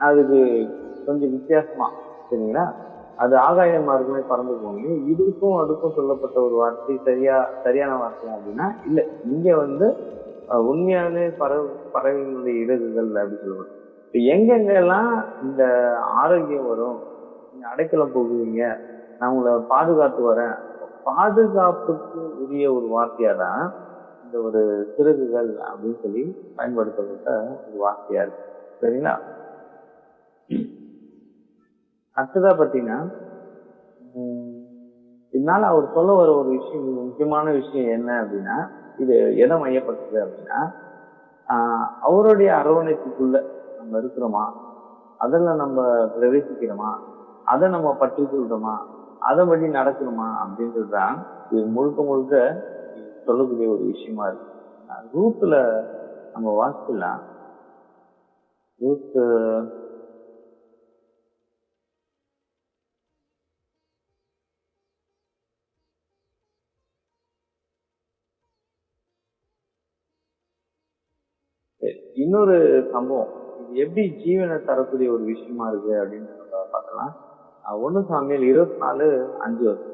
அதுக்கு கொஞ்சம் வித்தியாசமா, சரிங்களா? அது ஆகாய மார்க்கமே பறந்து போகுது. இதுக்கும் அதுக்கும் சொல்லப்பட்ட ஒரு வார்த்தை சரியான வார்த்தை அப்படின்னா இல்ல. இங்க வந்து உண்மையாலே பறவைகளுடைய இறகுகள் அப்படின்னு சொல்லப்படும். இப்ப எங்கெங்கெல்லாம் இந்த ஆரோக்கியம் வரும், நீங்க அடைக்கலம் போகுவீங்க, நான் உங்களை பாதுகாத்து வரேன், பாதுகாப்புக்கு உரிய ஒரு வார்த்தையா தான் இந்த ஒரு சிறகுகள் அப்படின்னு சொல்லி பயன்படுத்தப்பட்ட ஒரு வார்த்தையா இருக்கு. சரிங்களா? அடுத்ததா பாத்தீங்கன்னா, இதனால அவர் சொல்ல வர ஒரு விஷயம், முக்கியமான விஷயம் என்ன அப்படின்னா, இது எதை மையப்படுத்துது அப்படின்னா, அவருடைய அரவணைப்புக்குள்ள நம்ம இருக்கிறோமா, அதில் நம்ம பிரவேசிக்கிறோமா, அதை நம்ம பற்றி கொள்றோமா, அதை படி நடக்கணுமா அப்படின்றதுதான் இது முழுக்க முழுக்க சொல்லக்கூடிய ஒரு விஷயமா இருக்கு. ரூத்துல நம்ம வாசிக்கலாம். ரூத் இன்னொரு சம்பவம், இது எப்படி ஜீவனை தரக்கூடிய ஒரு விஷயமா இருக்கு அப்படின்னு நம்ம பார்க்கலாம். 1 சாமுவேல் 24:5 வருது.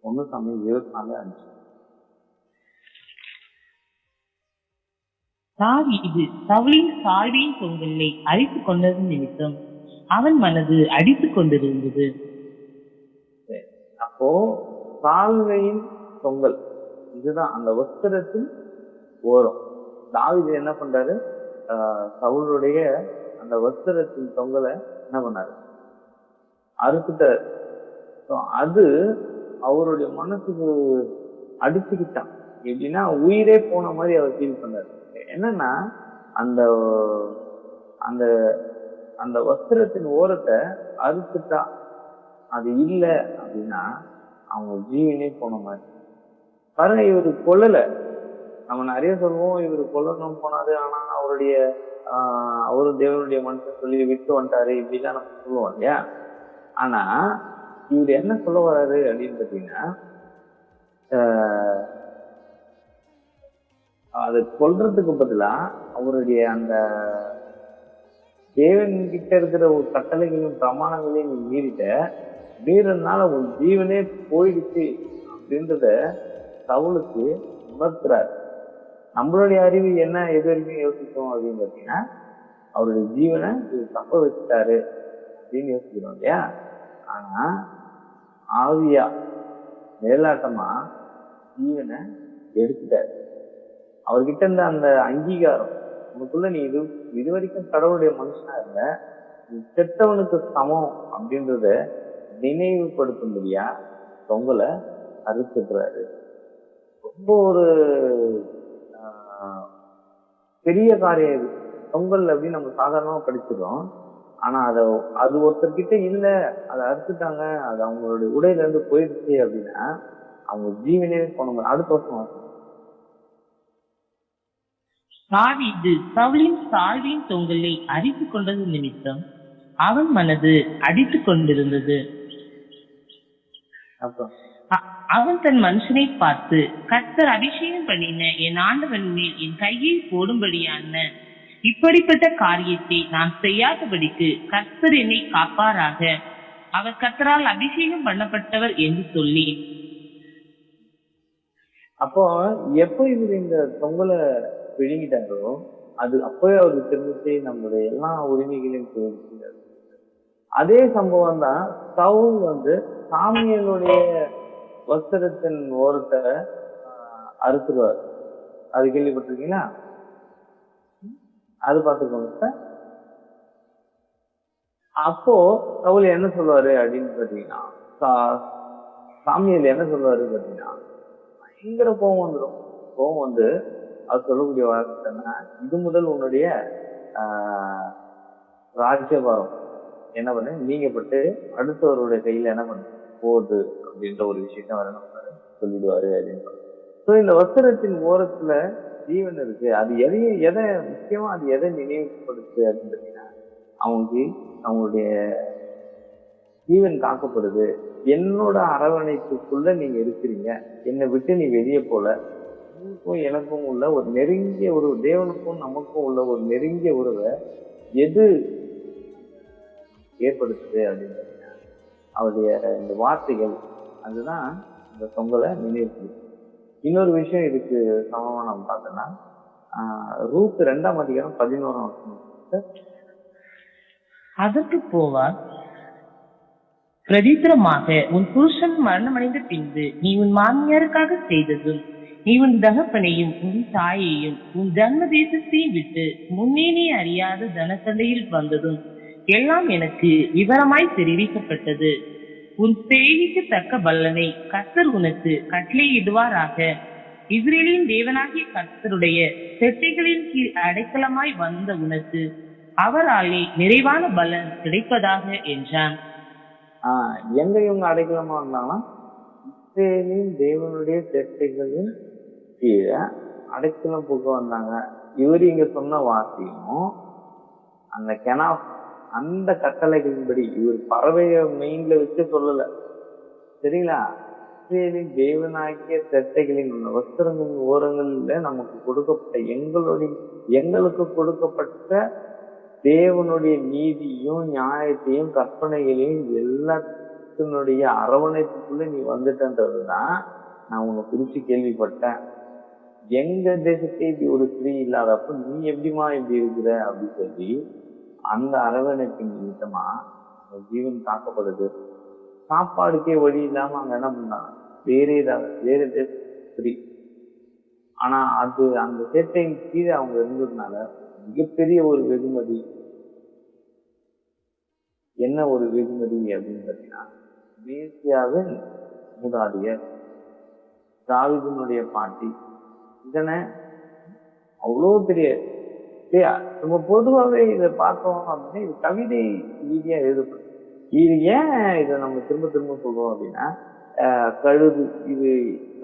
1 சாமுவேல் 24:5. தாவீது சவுலின் சால்வையின் தொங்கலை அழித்துக் கொண்டது நிமித்தம் அவன் மனது அடித்துக் கொண்டிருந்தது. அப்போ சால்வையின் தொங்கல் இதுதான் அந்த வஸ்திரத்தின் ஓரம். தாவீது என்ன பண்றாரு, சவுலுடைய அந்த வஸ்திரத்தின் தொங்கலை என்ன பண்ணாரு, அறுத்துட்டாரு. அது அவருடைய மனசுக்கு அடிச்சுக்கிட்டான். எப்படின்னா உயிரே போன மாதிரி அவர் ஃபீல் பண்ணாரு. என்னன்னா அந்த அந்த அந்த வஸ்திரத்தின் ஓரத்தை அறுத்துட்டா, அது இல்லை அப்படின்னா அவங்க ஜீவனே போன மாதிரி. பாருங்க, இவரு கொல்லல. நம்ம நிறைய சொல்லுவோம் இவரு கொல்லணும் போனாரு, ஆனா அவருடைய அவரு தேவனுடைய மனுஷன் சொல்லி விட்டு வந்துட்டாரு, இப்படிதான் நம்ம சொல்லுவோம் இல்லையா? ஆனா இவர் என்ன சொல்ல வர்றாரு அப்படின்னு பாத்தீங்கன்னா, அது கொல்றதுக்கு பதிலா அவருடைய அந்த தேவன் கிட்ட இருக்கிற ஒரு கட்டளைகளையும் பிரமாணங்களையும் நீ மீறதுனால உன் ஜீவனே போயிடுச்சு அப்படின்றத சவுலுக்கு உணர்த்துறாரு. நம்மளுடைய அறிவு என்ன எது வரைக்கும் யோசிச்சோம் அப்படின்னு பாத்தீங்கன்னா, அவருடைய ஜீவனை இவர் தப்ப வச்சுட்டாரு அப்படின்னு யோசிக்கிறோம் இல்லையா? ஆனா ஆவியா மேலாட்டமா ஜீவனை எடுத்துட்டாரு. அவர்கிட்ட இருந்த அந்த அங்கீகாரம், உனக்குள்ள நீ இது வரைக்கும் கடவுளுடைய மனுஷனா இருந்த, நீ செத்தவனுக்கு சமம் அப்படின்றத நினைவுபடுத்தும்படியா தொங்கலை அறுத்துடுறாரு. ரொம்ப ஒரு பெரிய காரியம் இது. தொங்கல் அப்படின்னு நம்ம சாதாரணமா படிச்சிடும். ஆனா அது ஒருத்தர்கிட்ட இல்ல, அதை அறுத்துட்டாங்க, அது அவங்களுடைய உடையில இருந்து போயிடுச்சு அப்படின்னா அவங்க ஜீவனே போன. அடுத்த வருஷம் தாவீது சவுலின் சால்வையின் தொங்கலை அரித்துக் கொண்டது நிமித்தம் அவன் மனது அடித்துக் கொண்டிருந்தது. அவன் தன் மனுஷனை பார்த்து, கர்த்தர் அபிஷேகம் பண்ணின என் ஆண்டவன் மேல் என் கையை போடும்படியான இப்படிப்பட்ட காரியத்தை நான் செய்யாதபடிக்கு கர்த்தர் என்னை காப்பாராக, அவர் கர்த்தரால் அபிஷேகம் பண்ணப்பட்டவர் என்று சொல்லி. அப்போ எப்போ இவர் இந்த தொங்கலை விழுங்கிட்டாரோ அது அப்பவே அவருக்கு தெரிஞ்சிச்சு நம்மளுடைய எல்லா உரிமைகளையும் தெரிவிக்கிறார். அதே சம்பவம் தான் சவுல் வந்து சாமியலுடைய வஸ்திரத்தின் ஓரத்தை அறுத்துருவார். அது கேள்விப்பட்டிருக்கீங்களா? அது பார்த்துக்கோங்க சார். அப்போ சவுல் என்ன சொல்லுவாரு அப்படின்னு பாத்தீங்கன்னா, சாமியல் என்ன சொல்லுவாரு பாத்தீங்கன்னா, பயங்கர கோபம் வந்துடும். கோபம் வந்து அவர் சொல்லக்கூடிய வார்த்தைன்னா, இது முதல் உன்னுடைய ராஜ்யபாரம் என்ன பண்ணு நீங்கப்பட்டு அடுத்தவருடைய கையில என்ன பண்ணு போகுது அப்படின்ற ஒரு விஷயத்த அவர் என்ன பண்ணாரு சொல்லிடுவாரு அப்படின்னு. ஸோ இந்த வஸ்திரத்தின் ஓரத்துல ஜீவன் இருக்கு. அது எதை முக்கியமா அது எதை நினைவுபடுத்து அப்படின்னு பார்த்தீங்கன்னா, அவங்களுக்கு அவங்களுடைய ஜீவன் காக்கப்படுது. என்னோட அரவணைப்புக்குள்ள நீங்க இருக்கிறீங்க, என்னை விட்டு நீ வெளியே போல. உங்களுக்கும் எனக்கும் உள்ள ஒரு நெருங்கிய ஒரு தேவனுக்கும் நமக்கும் உள்ள ஒரு நெருங்கிய உறவை எது ஏற்படுத்துது அப்படின்னு பார்த்தீங்கன்னா, அவருடைய இந்த வார்த்தைகள் அதுதான் இந்த தொங்கலை நினைவு. இன்னொரு விஷயம் இதுக்கு சமமா நம்ம பார்த்தோம்னா, ரூத் 2ஆம் அதிகாரம் 11ஆம் வசனம். அதற்கு போவார், பிரதித்திரமாக உன் புருஷன் மரணமடைந்த பின்பு நீ உன் மாமியாருக்காக செய்ததும், நீ உன் தகப்பனையும் உன் தாயையும் உன் ஜன்ம தேசத்தையும் விட்டு முன்னே நீ அறியாத தனசண்டையில் வந்ததும் எல்லாம் எனக்கு விவரமாய் தெரிவிக்கப்பட்டது. உன் செய்திக்கு தக்க பலனை கர்த்தர் உனக்கு கட்டளையிடுவாராக. இஸ்ரேலின் தேவனாகிய கர்த்தருடைய செட்டைகளின் கீழ் அடைக்கலமாய் வந்த உனக்கு அவராலே நிறைவான பலன் கிடைப்பதாக என்றான். எங்க இவங்க அடைக்கலமா இருந்தாங்கன்னா, இஸ்ரேலின் தேவனுடைய செட்டைகளின் கீழே அடைக்கலம் புக வந்தாங்க. இவரு இங்க சொன்ன வார்த்தையும் அந்த கெனாப் அந்த கட்டளைகளின்படி, இவர் பறவைய மெயின்ல வச்சு சொல்லல, சரிங்களா? இஸ்ரேலின் தேவனாகிய செட்டைகளின் வஸ்திரங்களின் ஓரங்கள்ல நமக்கு கொடுக்கப்பட்ட எங்களுக்கு கொடுக்கப்பட்ட தேவனுடைய நீதியும் நியாயத்தையும் கற்பனைகளையும் எல்லாத்தினுடைய அரவணைப்புக்குள்ள நீ வந்துட்டன்றதுதான் நான் உன்னை குறிச்சு கேள்விப்பட்டேன். எங்க தேசத்தை இப்படி ஒரு ஸ்திரீ இல்லாதப்ப நீ எப்படிமா இப்படி இருக்கிற அப்படின்னு சொல்லி அந்த அரவணைப்பின் நிமித்தமா ஜீவன் காக்கப்படுது. சாப்பாடுக்கே வழி இல்லாம அங்க என்ன பண்ணாங்க, வேற தேச ஸ்திரீ. ஆனா அது அந்த சேட்டையின் கீழே அவங்க இருந்ததுனால மிகப்பெரிய ஒரு வெகுமதி. என்ன ஒரு வெகுமதி அப்படின்னு பார்த்தீங்கன்னா, மேசியாவின் மூதாதையர் தாவீதினுடைய பாட்டி. இதனை அவ்வளோ பெரிய நம்ம பொதுவாகவே இதை பார்த்தோம் அப்படின்னா இது கவிதை ரீதியா எழுதப்படும். இது ஏன் இதை நம்ம திரும்ப திரும்ப சொல்றோம் அப்படின்னா,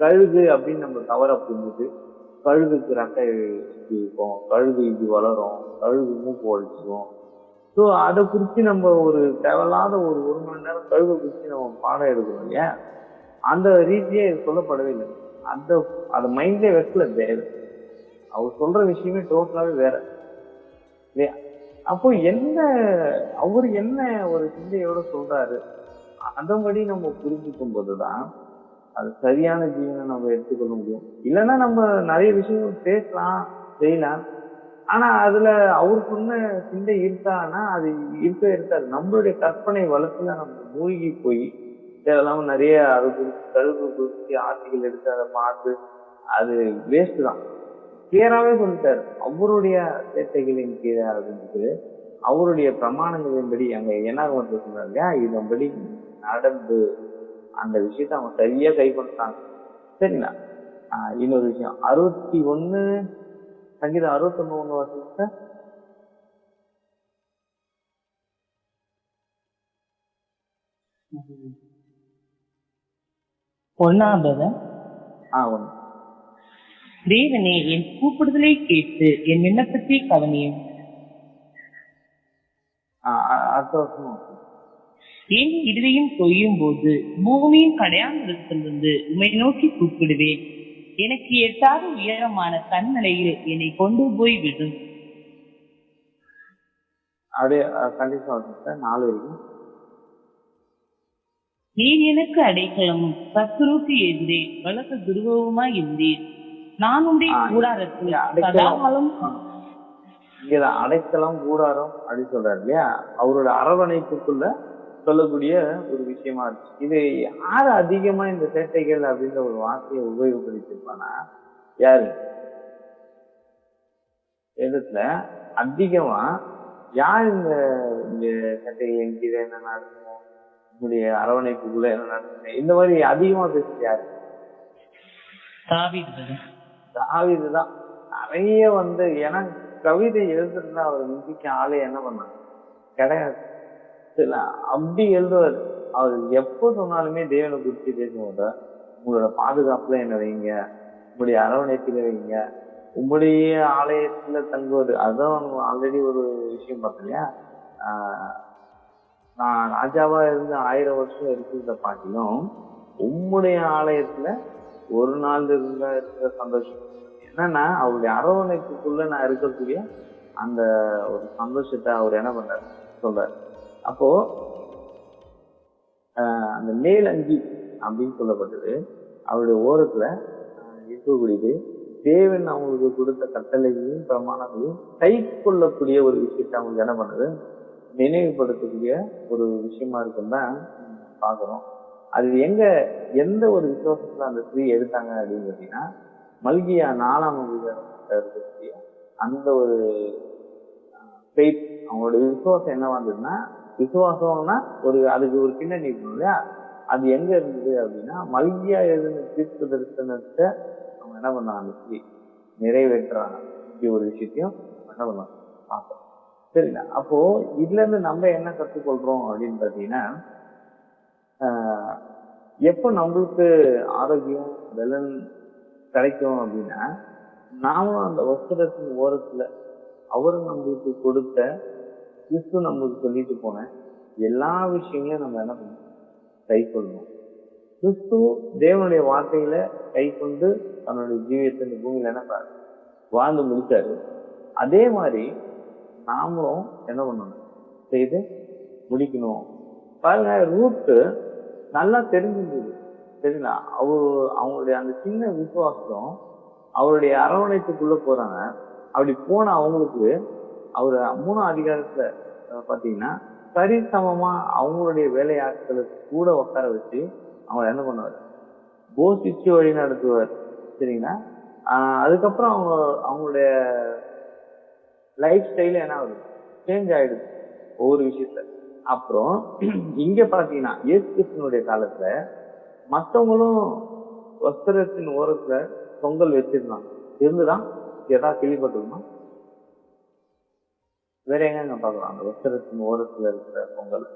கழுகு அப்படின்னு நம்ம தவற புரிஞ்சுது. கழுகுக்கு ரெக்கை இப்படி இருக்கும், கழுகு இப்படி வளரும், கழுகு மூக்கு ஒழிச்சிடும். ஸோ அதை குறித்து நம்ம ஒரு தேவையில்லாத ஒரு மணி நேரம் கழுகை குறித்து நம்ம பாடம் எடுக்கிறோம் இல்லையா? அந்த ரீதியே இது சொல்லப்படவே இல்லை. அதை மைண்ட்லேயே வைக்கல தேவை. அவர் சொல்ற விஷயமே டோட்டலாவே வேற இல்லையா? அப்போ அவரு என்ன ஒரு சிந்தையோட சொல்றாரு, அதன்படி நம்ம புரிஞ்சுக்கும் போதுதான் அது சரியான ஜீவனை நம்ம எடுத்துக்கொள்ள முடியும். இல்லைன்னா நம்ம நிறைய விஷயங்கள் பேசலாம் செய்யலாம், ஆனா அதுல அவர் சொன்ன சிந்தை இருக்கான்னா அது இருக்காது. நம்மளுடைய கற்பனை வளத்துல நம்ம மூழ்கி போய் தேவையில்லாம நிறைய அது குறித்து கழுகு குறித்து ஆர்டிகள் எடுத்து அதை பார்த்து அது வேஸ்ட் தான். கிளியராகவே சொல்லிட்டாரு, அவருடைய சேட்டைகளின் கீழே அப்படின்ட்டு அவருடைய பிரமாணங்களின்படி அங்க என்ன சொன்னார் இல்லையா, இதன்படி நடந்து அந்த விஷயத்த அவங்க சரியா கை கொண்டாங்க. சரிங்களா? இன்னொரு விஷயம் 61 சங்கீதம் 61 வருஷத்துல 1 தேவனே என் கூப்பிடுதலை கேட்டு என் விண்ணப்பத்தை கவனியும். என் இருதயம் தொய்யும் போது பூமியின் கடையாந்திரத்திலிருந்து உம்மை நோக்கி கூப்பிடுவேன். எனக்கு எட்டாத உயரமான கண்மலையில் என்னை கொண்டு போய் விடும். அப்படியே கண்டிப்பா 4 வரைக்கும். நீர் எனக்கு அடைக்கலமும் சத்துருக்கு எதிரே பலத்த துருவமாய் இருந்தீர். நான் உடைய கூடாரத்தில் சதாகாலம். இங்கதான் அடைக்கலம் கூடாரம் அப்படின்னு சொல்றாரு இல்லையா, அவரோட அரவணைப்புக்குள்ள சொல்லக்கூடிய ஒரு விஷயமா இருக்கு. இது யாரு அதிகமா இந்த சேட்டைகள் அப்படின்ற ஒரு வார்த்தையை உபயோகப்படுத்திருப்பானா, யாரு இடத்துல அதிகமா யார் இந்த சேட்டைகள் என்கிற என்ன நடக்கணும், உங்களுடைய அரவணைப்புக்குள்ள என்ன நடக்கணும், இந்த மாதிரி அதிகமா பேசுறது யாரு? தாவீதுதான். நிறைய ஏன்னா கவிதை எழுதுறதுல அவர் மிஞ்சிக்க ஆளே என்ன பண்ணாங்க கிடையாது. அப்படி எழுதுவார். அவர் எப்போ சொன்னாலுமே தேவனை குறித்து பேசும்போது, உங்களோட பாதுகாப்புல என்ன வைங்க, உங்களுடைய அரவணைப்புல வைங்க, உம்முடைய ஆலயத்துல தங்குவது, அதான் ஆல்ரெடி ஒரு விஷயம் பார்த்தோம் இல்லையா. ஆஹ் நான் ராஜாவா இருந்து 1000 வருஷம் இருக்கிறத பாட்டிலும் உம்முடைய ஆலயத்துல ஒரு நாள் இருக்கிற சந்தோஷம் என்னன்னா, அவருடைய அரவணைப்புக்குள்ள நான் இருக்கக்கூடிய அந்த ஒரு சந்தோஷத்தை அவர் என்ன பண்றாரு சொல்றாரு. அப்போ அந்த மேல் அங்கி அப்படின்னு சொல்லப்பட்டது அவருடைய ஓரத்துல இருக்கக்கூடியது தேவன் அவங்களுக்கு கொடுத்த கட்டளைகளையும் பிரமாணங்களையும் கை கொள்ளக்கூடிய ஒரு விஷயத்தை அவங்களுக்கு என்ன பண்ணுது, நினைவுபடுத்தக்கூடிய ஒரு விஷயமா இருக்குன்னு தான் பாக்குறோம். அது எந்த ஒரு விசுவாசத்துல அந்த ஸ்திரீ எடுத்தாங்க அப்படின்னு பார்த்தீங்கன்னா, மல்கியா 4ஆம் அதிகாரத்துல இருக்கக்கூடிய அந்த ஒரு ஃபெய்த், அவங்களுடைய விசுவாசம் என்ன வந்ததுன்னா, விசுவாசம்னா அதுக்கு ஒரு பின்னணி இருக்கணும் இல்லையா. அது எங்க இருந்தது அப்படின்னா, மல்கியா எழுதின தீர்க்க தரிசனத்தை அவங்க என்ன பண்ணாங்க, அந்த ஸ்திரீ நிறைவேற்றுறாங்க. இப்படி ஒரு விஷயத்தையும் என்ன பண்ணாங்க பார்க்கணும். சரிங்களா. அப்போ இதுல இருந்து நம்ம என்ன கற்றுக்கொள்றோம் அப்படின்னு பாத்தீங்கன்னா, எப்போ நம்மளுக்கு ஆரோக்கியம் பலன் கிடைக்கும் அப்படின்னா, நாமளும் அந்த வஸ்திரத்தின் ஓரத்துல அவரு நம்மளுக்கு கொடுத்த கிறிஸ்து நம்மளுக்கு சொல்லிட்டு போன எல்லா விஷயங்களையும் நம்ம என்ன பண்ணணும், கை கொள்ளணும். கிறிஸ்து தேவனுடைய வார்த்தையில கை கொண்டு தன்னுடைய ஜீவியத்தை இந்த பூமியில என்ன வாழ்ந்து முடிச்சாரு. அதே மாதிரி நாமளும் என்ன பண்ணணும், செய்து முடிக்கணும். பாருங்க, ரூத்து நல்லா தெரிஞ்சிருந்தது. சரிங்களா. அவங்களுடைய அந்த சின்ன விசுவாசம் அவருடைய அரவணைப்புக்குள்ள போறாங்க. அப்படி போன அவங்களுக்கு அவர் 3ஆம் அதிகாரத்துல பாத்தீங்கன்னா சரிசமமா அவங்களுடைய வேலையாட்களுக்கு கூட உட்கார வச்சு அவங்க என்ன பண்ணுவார், போஷிச்சு வழி நடத்துவார். சரிங்களா. அதுக்கப்புறம் அவங்களுடைய லைஃப் ஸ்டைல என்ன ஆகுது, சேஞ்ச் ஆயிடுது ஒவ்வொரு விஷயத்துல. அப்புறம் இங்க பாத்தீங்கன்னா இயேசு கிறிஸ்துவனுடைய காலத்துல மற்றவங்களும் வஸ்திரத்தின் ஓரத்துல பொங்கல் வச்சிருந்தாங்க. இருந்துதான் ஏதாவது கேள்விப்பட்டிருக்கோமா? வேற எங்க பாக்கலாம் அந்த வஸ்திரத்தின் ஓரத்துல இருக்கிற பொங்கல்?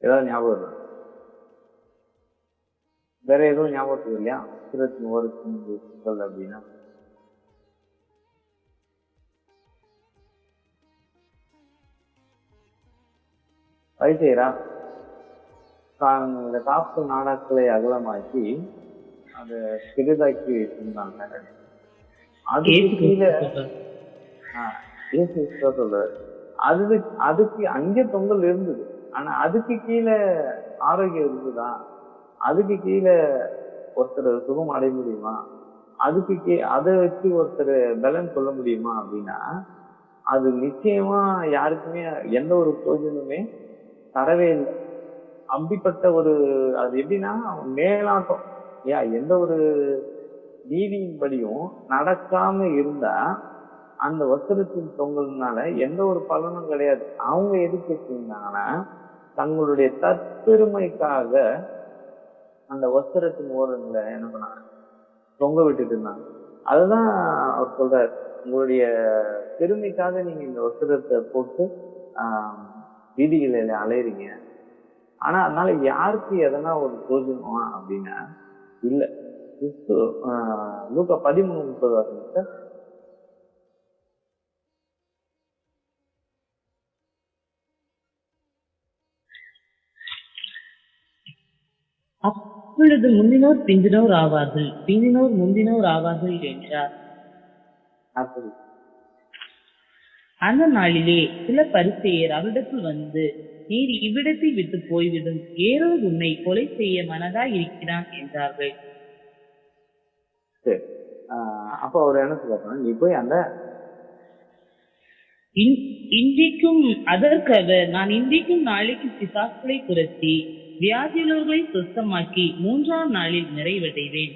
ஏதாவது ஞாபகம் இருக்கு? வேற எதுவும் ஞாபகத்துக்கு இல்லையா? வஸ்திரத்தின் ஓரத்தின் பொங்கல் அப்படின்னா வைசேரா இந்த காப்பு நாடாக்களை அகலமாக்கி அதை சிறிதாக்கி வச்சிருந்தாங்க. அதுக்கு கீழே சொல்றாரு, அதுக்கு அங்கே பொங்கல் இருந்தது. ஆனா அதுக்கு கீழே ஆரோக்கியம் இருந்ததா? அதுக்கு கீழே ஒருத்தர் சுகம் அடைய முடியுமா? அதை வச்சு ஒருத்தர் பலன் கொள்ள முடியுமா அப்படின்னா, அது நிச்சயமா யாருக்குமே எந்த ஒரு பிரயோஜனமே தரவே இல்லை. அப்படிப்பட்ட ஒரு அது எப்படின்னா மேலாட்டம். எந்த ஒரு நீதியின்படியும் நடக்காம இருந்தா அந்த வஸ்திரத்தின் தொங்கல்னால எந்த ஒரு பலனும் கிடையாது. அவங்க எதுக்கு வச்சிருந்தாங்கன்னா, தங்களுடைய தற்பெருமைக்காக அந்த வஸ்திரத்தின் ஓரங்களை என்ன பண்ணாங்க, தொங்க விட்டுட்டு இருந்தாங்க. அதுதான் அவர் சொல்றாரு, உங்களுடைய பெருமைக்காக நீங்க இந்த வஸ்திரத்தை போட்டு வீதிகளில் அலையிறீங்க. ஆனா அதனால யாருக்கு எதனா ஒரு பிரயோஜனமா அப்படின்னா இல்ல. கிறிஸ்து லூக்கா 13:30 வாசிங்க. அப்பொழுது முந்தினோர் பிந்தினோர் ஆவார்கள், பிந்தினோர் முந்தினோர் ஆவார்கள் என்றார். அந்த நாளிலே சில பரிசேயர் அவரிடத்தில் வந்து, நீர் இவ்விடத்தை விட்டு போய்விடும், ஏரோது உன்னை கொலை செய்ய மனதாய் இருக்கிறான் என்றார்கள். அப்ப அவர் என்ன சொல்றாரு, நீ போய் அந்த இன்றைக்கும் அதற்காக நான் இன்றைக்கும் நாளைக்கு பிசாசுகளை துரத்தி வியாதியுள்ளவர்களை சுத்தமாக்கி 3ஆம் நாளில் நிறைவடைவேன்.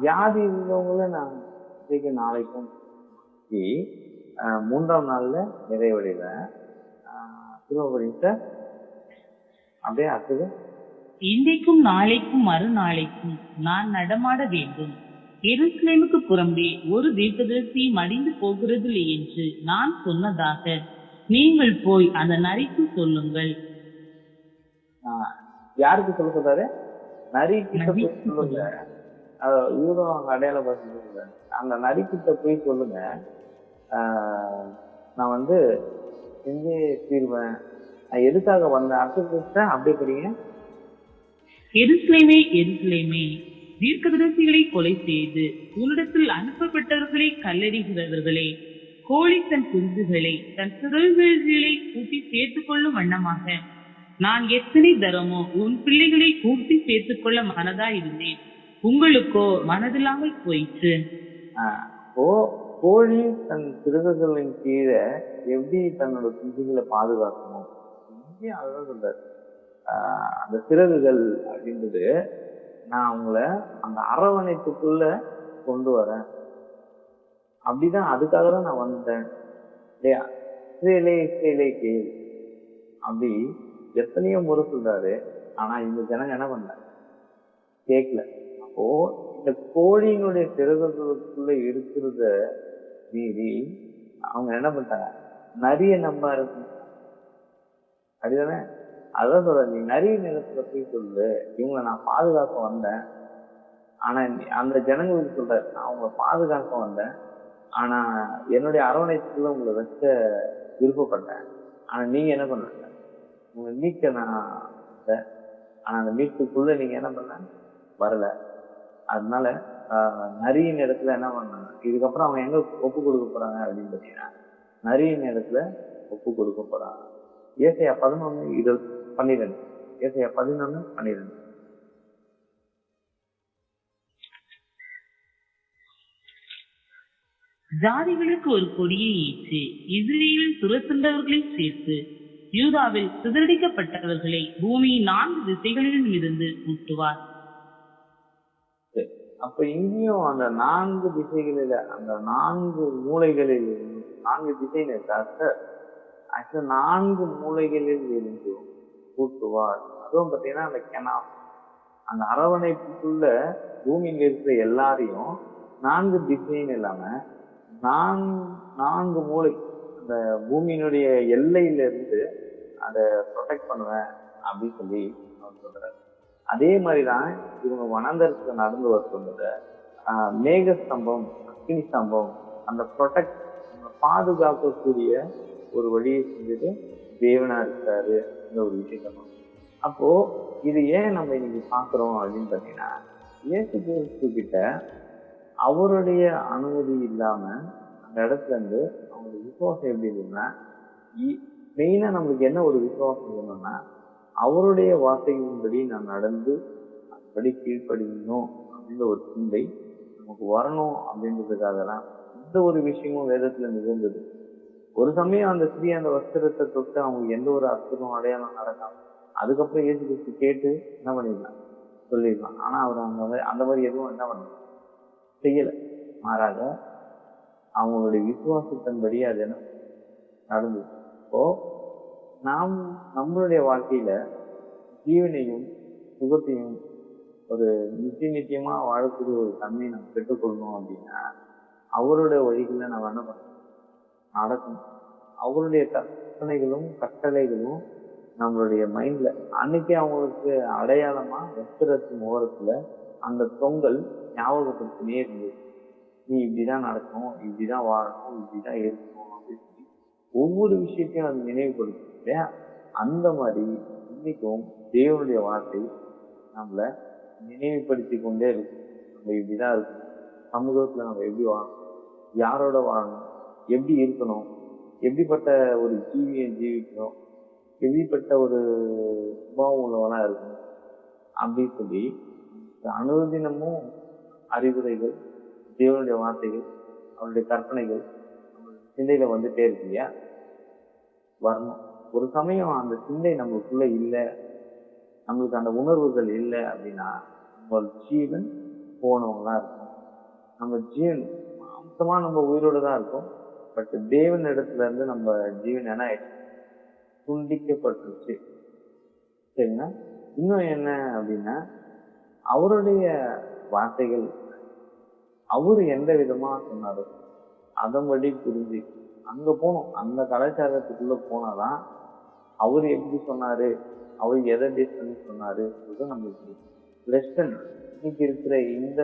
வியாதி உள்ளவங்கள நான் இன்றைக்கு நாளைக்கும் 3ஆம் நாள்ல நிறைவடைவேன். அப்படியே அடுத்தது, இன்றைக்கும் நாளைக்கும் மறுநாளைக்கும் நான் நடமாட வேண்டும். எருசலேமுக்கு புறம்பே ஒரு தீர்க்கதரிசி மடிந்து போகிறதில்லை என்று நான் சொன்னதாக நீங்கள் போய் அந்த நரிக்கு சொல்லுங்கள். யாருக்கு சொல்ல சொல்றாரு? நரி கிட்ட சொல்லுங்க. இவரும் அவங்க அடையாளப்படுத்தி அந்த நரிக்கிட்ட போய் சொல்லுங்க, நான் வந்து செஞ்சே தீர்வேன், நான் எதுக்காக வந்தேன் அர்த்தத்தை அப்படியே படிங்க. எருசலேமே எருசலேமே, தீர்க்கதரிசிகளை கொலை செய்து உன்னிடத்தில் அனுப்பப்பட்டவர்களை கல்லறிகிறவர்களே, கோழி தன் குஞ்சுகளை தன் சிறகுகளை கூட்டி சேர்த்துக் கொள்ளும் வண்ணமாக நான் எத்தனை தரமோ உன் பிள்ளைகளை கூட்டி சேர்த்துக் கொள்ள மனதா இருந்தேன், உங்களுக்கோ மனதில்லாமல் போயிற்று. கோழி தன் சிறகுகளின் கீழே எப்படி தன்னோட குஞ்சுகளை பாதுகாக்கணும், அதுதான் சொல்றாரு. அந்த சிறகுகள் அப்படின்றது நான் அவங்கள அந்த அரவணைப்புக்குள்ள கொண்டு வரேன், அப்படிதான் அதுக்காக தான் நான் வந்தேன் இல்லையா. இஸ்ரேலே கேள் அப்படி எத்தனையோ முறை சொல்றாரு. ஆனா இந்த ஜனங்க என்ன பண்ண கேட்கல. அப்போ இந்த கோழியினுடைய சிறகுகளுக்குள்ள இருக்கிறத மீறி அவங்க என்ன பண்ணிட்டாங்க, நிறைய நம்ப இருக்கு அப்படிதானே. அதான் சொல்ற, நீ நிறைய நேரத்துல போய் சொல்லு இவங்களை நான் பாதுகாக்க வந்தேன், ஆனா அந்த ஜனங்களுக்கு சொல்ற நான் அவங்களை பாதுகாக்க வந்தேன், ஆனா என்னுடைய அரவணைப்புக்குள்ள உங்களை வச்ச விருப்பப்பட்டேன், ஆனா நீங்க என்ன பண்ண உங்களை மீட்க நான் வந்தேன், ஆனா அந்த மீட்புக்குள்ள நீங்க என்ன பண்ண வரல. அதனால நிறைய நேரத்துல என்ன பண்ணாங்க, இதுக்கப்புறம் அவங்க எங்க ஒப்பு கொடுக்க போறாங்க அப்படின்னு பாத்தீங்கன்னா நிறைய நேரத்துல ஒப்பு கொடுக்க போறாங்க. ஏசாயா 11:12, ஏசாயா 11:12. ஜாதிகளுக்கு ஒரு கொடியை ஏற்றி இஸ்ரேலில் துரத்துண்டவர்களை சேர்த்து யூதாவில் சிதறடிக்கப்பட்டவர்களை பூமியின் 4 திசைகளிலும் இருந்து கூட்டுவார். அப்ப இங்கேயும் அந்த 4 திசைகளில, அந்த 4 மூலைகளில் 4 திசையில ஆக்சுவலா 4 மூலைகளில் இருந்து கூட்டுவார். அதுவும் பாத்தீங்கன்னா அந்த அந்த அரவணைப்புக்குள்ள பூமியில இருக்கிற எல்லாரையும் 4 திசைன்னு இல்லாம 4 மூளை அந்த பூமியினுடைய எல்லையில இருந்து அதை ப்ரொடெக்ட் பண்ணுவேன் அப்படின்னு சொல்லி சொல்றாரு. அதே மாதிரிதான் இவங்க வனாந்தரத்துல நடந்து வர சொன்னத மேக ஸ்தம்பம், அக்னி ஸ்தம்பம், அந்த ப்ரொடெக்ட் பாதுகாக்கக்கூடிய ஒரு வழியை செஞ்சுட்டு தேவனா இருக்காரு ஒரு விஷயம். அப்போ இது ஏன் நம்ம இன்னைக்கு பாக்குறோம் அப்படின்னு பாத்தீங்கன்னா, இயேசு கிறிஸ்து கிட்ட அவருடைய அனுமதி இல்லாம அந்த இடத்துல இருந்து அவங்களுடைய விசுவாசம் எப்படி இருக்குன்னா, மெயினா நம்மளுக்கு என்ன ஒரு விசுவாசம் வேணும்னா, அவருடைய வார்த்தைகளின்படி நான் நடந்து அதுபடி கீழ்ப்படியணும் அப்படின்ற ஒரு சிந்தை நமக்கு வரணும் அப்படின்றதுக்காக தான் எந்த ஒரு விஷயமும் வேதத்துல நிகழ்ந்தது. ஒரு சமயம் அந்த ஸ்திரீ அந்த வஸ்திரத்தை தொட்டு அவங்களுக்கு எந்த ஒரு அற்புதம் அடையாளம் நடக்காம அதுக்கப்புறம் இயேசு கிறிஸ்து கேட்டு என்ன பண்ணிடலாம் சொல்லிடலாம். ஆனா அவர் அந்த மாதிரி எதுவும் என்ன பண்ண செய்யல. மாறாக அவங்களுடைய விசுவாசத்தின்படி அது என்ன நடந்தது. இப்போ நாம் நம்மளுடைய வாழ்க்கையில ஜீவனையும் சுகத்தையும் ஒரு நிச்சயமா வாழக்கூடிய ஒரு தன்மையை நம்ம பெற்றுக்கொள்ளணும் அப்படின்னா அவருடைய வழிகளை நம்ம என்ன பண்ணணும், நடக்கணும். அவருடைய கற்பனைகளும் கட்டளைகளும் நம்மளுடைய மைண்ட்ல அன்னைக்கு அவங்களுக்கு அடையாளமா வஸ்திரத்தின் ஓரத்துல அந்த தொங்கல் ஞாபகப்படுத்தினே இருந்தது. நீ இப்படிதான் நடக்கணும், இப்படிதான் வாழணும், இப்படிதான் இருக்கணும் அப்படின்னு சொல்லி ஒவ்வொரு விஷயத்தையும் அது நினைவுபடுத்தும் இல்லையா. அந்த மாதிரி இன்னைக்கும் தேவனுடைய வார்த்தை நம்மள நினைவுபடுத்தி கொண்டே இருக்கும். நம்ம இப்படிதான் இருக்கணும், சமூகத்துல நம்ம எப்படி வாழணும், யாரோட வாழணும், எப்படி இருக்கணும், எப்படிப்பட்ட ஒரு ஜீவியை ஜீவிக்கணும், எப்படிப்பட்ட ஒரு சுபாவம் உள்ளவனா இருக்கணும் அப்படின்னு சொல்லி அனுதினமும் அறிவுரைகள், தேவனுடைய வார்த்தைகள், அவருடைய கற்பனைகள் சிந்தையில வந்துட்டே இருக்கு இல்லையா, வரணும். ஒரு சமயம் அந்த சிந்தை நம்மளுக்குள்ள இல்லை, நம்மளுக்கு அந்த உணர்வுகள் இல்லை அப்படின்னா நம்ம ஜீவன் போனவங்களா இருக்கும். நம்ம ஜீவன் அம்சமா நம்ம உயிரோட தான் இருக்கும். பட் தேவன் இடத்துல இருந்து நம்ம ஜீவன் என்ன ஆயிடுச்சு, துண்டிக்கப்பட்டுருச்சு. சரிங்களா. இன்னும் என்ன அப்படின்னா அவருடைய வார்த்தைகள் அவரு எந்த விதமா சொன்னாரோ அதன்படி புரிஞ்சு அங்க போனோம். அந்த கலாச்சாரத்துக்குள்ள போனாதான் அவரு எப்படி சொன்னாரு, அவரு எதை பேஸ் பண்ணி சொன்னாரு நம்மளுக்கு லெசன் இன்னைக்கு இருக்கிற இந்த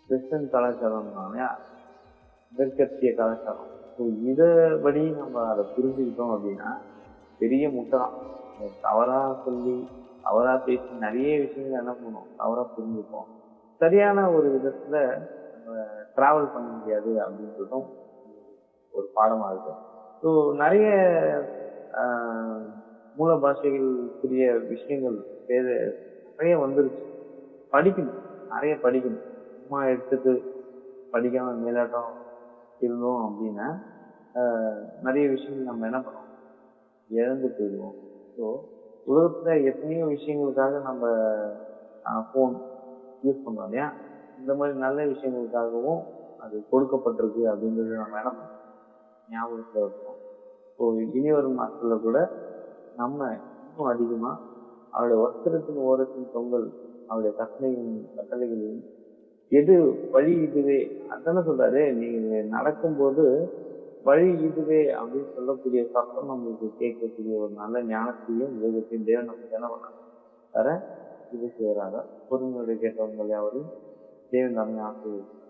வெஸ்டர்ன் கலாச்சாரம் தானே மேற்கத்திய கலாச்சாரம். ஸோ படி நம்ம அதை புரிஞ்சுக்கிட்டோம் அப்படின்னா பெரிய முட்டை தான். தவறா சொல்லி தவறா பேசி நிறைய விஷயங்கள் என்ன பண்ணுவோம், தவறா புரிஞ்சுப்போம். சரியான ஒரு விதத்துல நம்ம டிராவல் பண்ண முடியாது அப்படின்றதும் ஒரு பாடமா இருக்கு. ஸோ நிறைய மூல பாஷைகளுக்குரிய விஷயங்கள் நிறைய வந்துருச்சு. படிக்கணும், நிறைய படிக்கணும். சும்மா எடுத்துட்டு படிக்காம மேலாட்டம் இருந்தோம் அப்படின்னா நிறைய விஷயங்கள் நம்ம என்ன பண்ணுவோம், இழந்து போயிடுவோம். ஸோ உலகத்துல எத்தனையோ விஷயங்களுக்காக நம்ம ஃபோன் யூஸ் பண்ணோம் இல்லையா, இந்த மாதிரி நல்ல விஷயங்களுக்காகவும் அது கொடுக்கப்பட்டிருக்கு அப்படின்றது நம்ம என்ன பண்ணோம், ஞாபகத்துல இருக்கணும். ஸோ இனி வரும் நாட்கள்ல கூட நம்ம இன்னும் அதிகமா அவருடைய வஸ்திரத்தின் ஓரத்தின் தொங்கல், அவருடைய கட்டளைகளையும் எது வழி இதுவே அதானே சொல்றாரு, நீங்க நடக்கும்போது வழி இதுவே அப்படின்னு சொல்லக்கூடிய சத்தம் நம்மளுக்கு கேட்கக்கூடிய ஒரு நல்ல ஞானத்தையும் விவேகத்தையும் தேவன் நமக்கு என்ன பண்ண தர இது செய்யறாங்க. பொறுமையோடு கேட்டவங்க யாவரையும் தேவன் நம்மை ஆசீர்வதிப்பார்.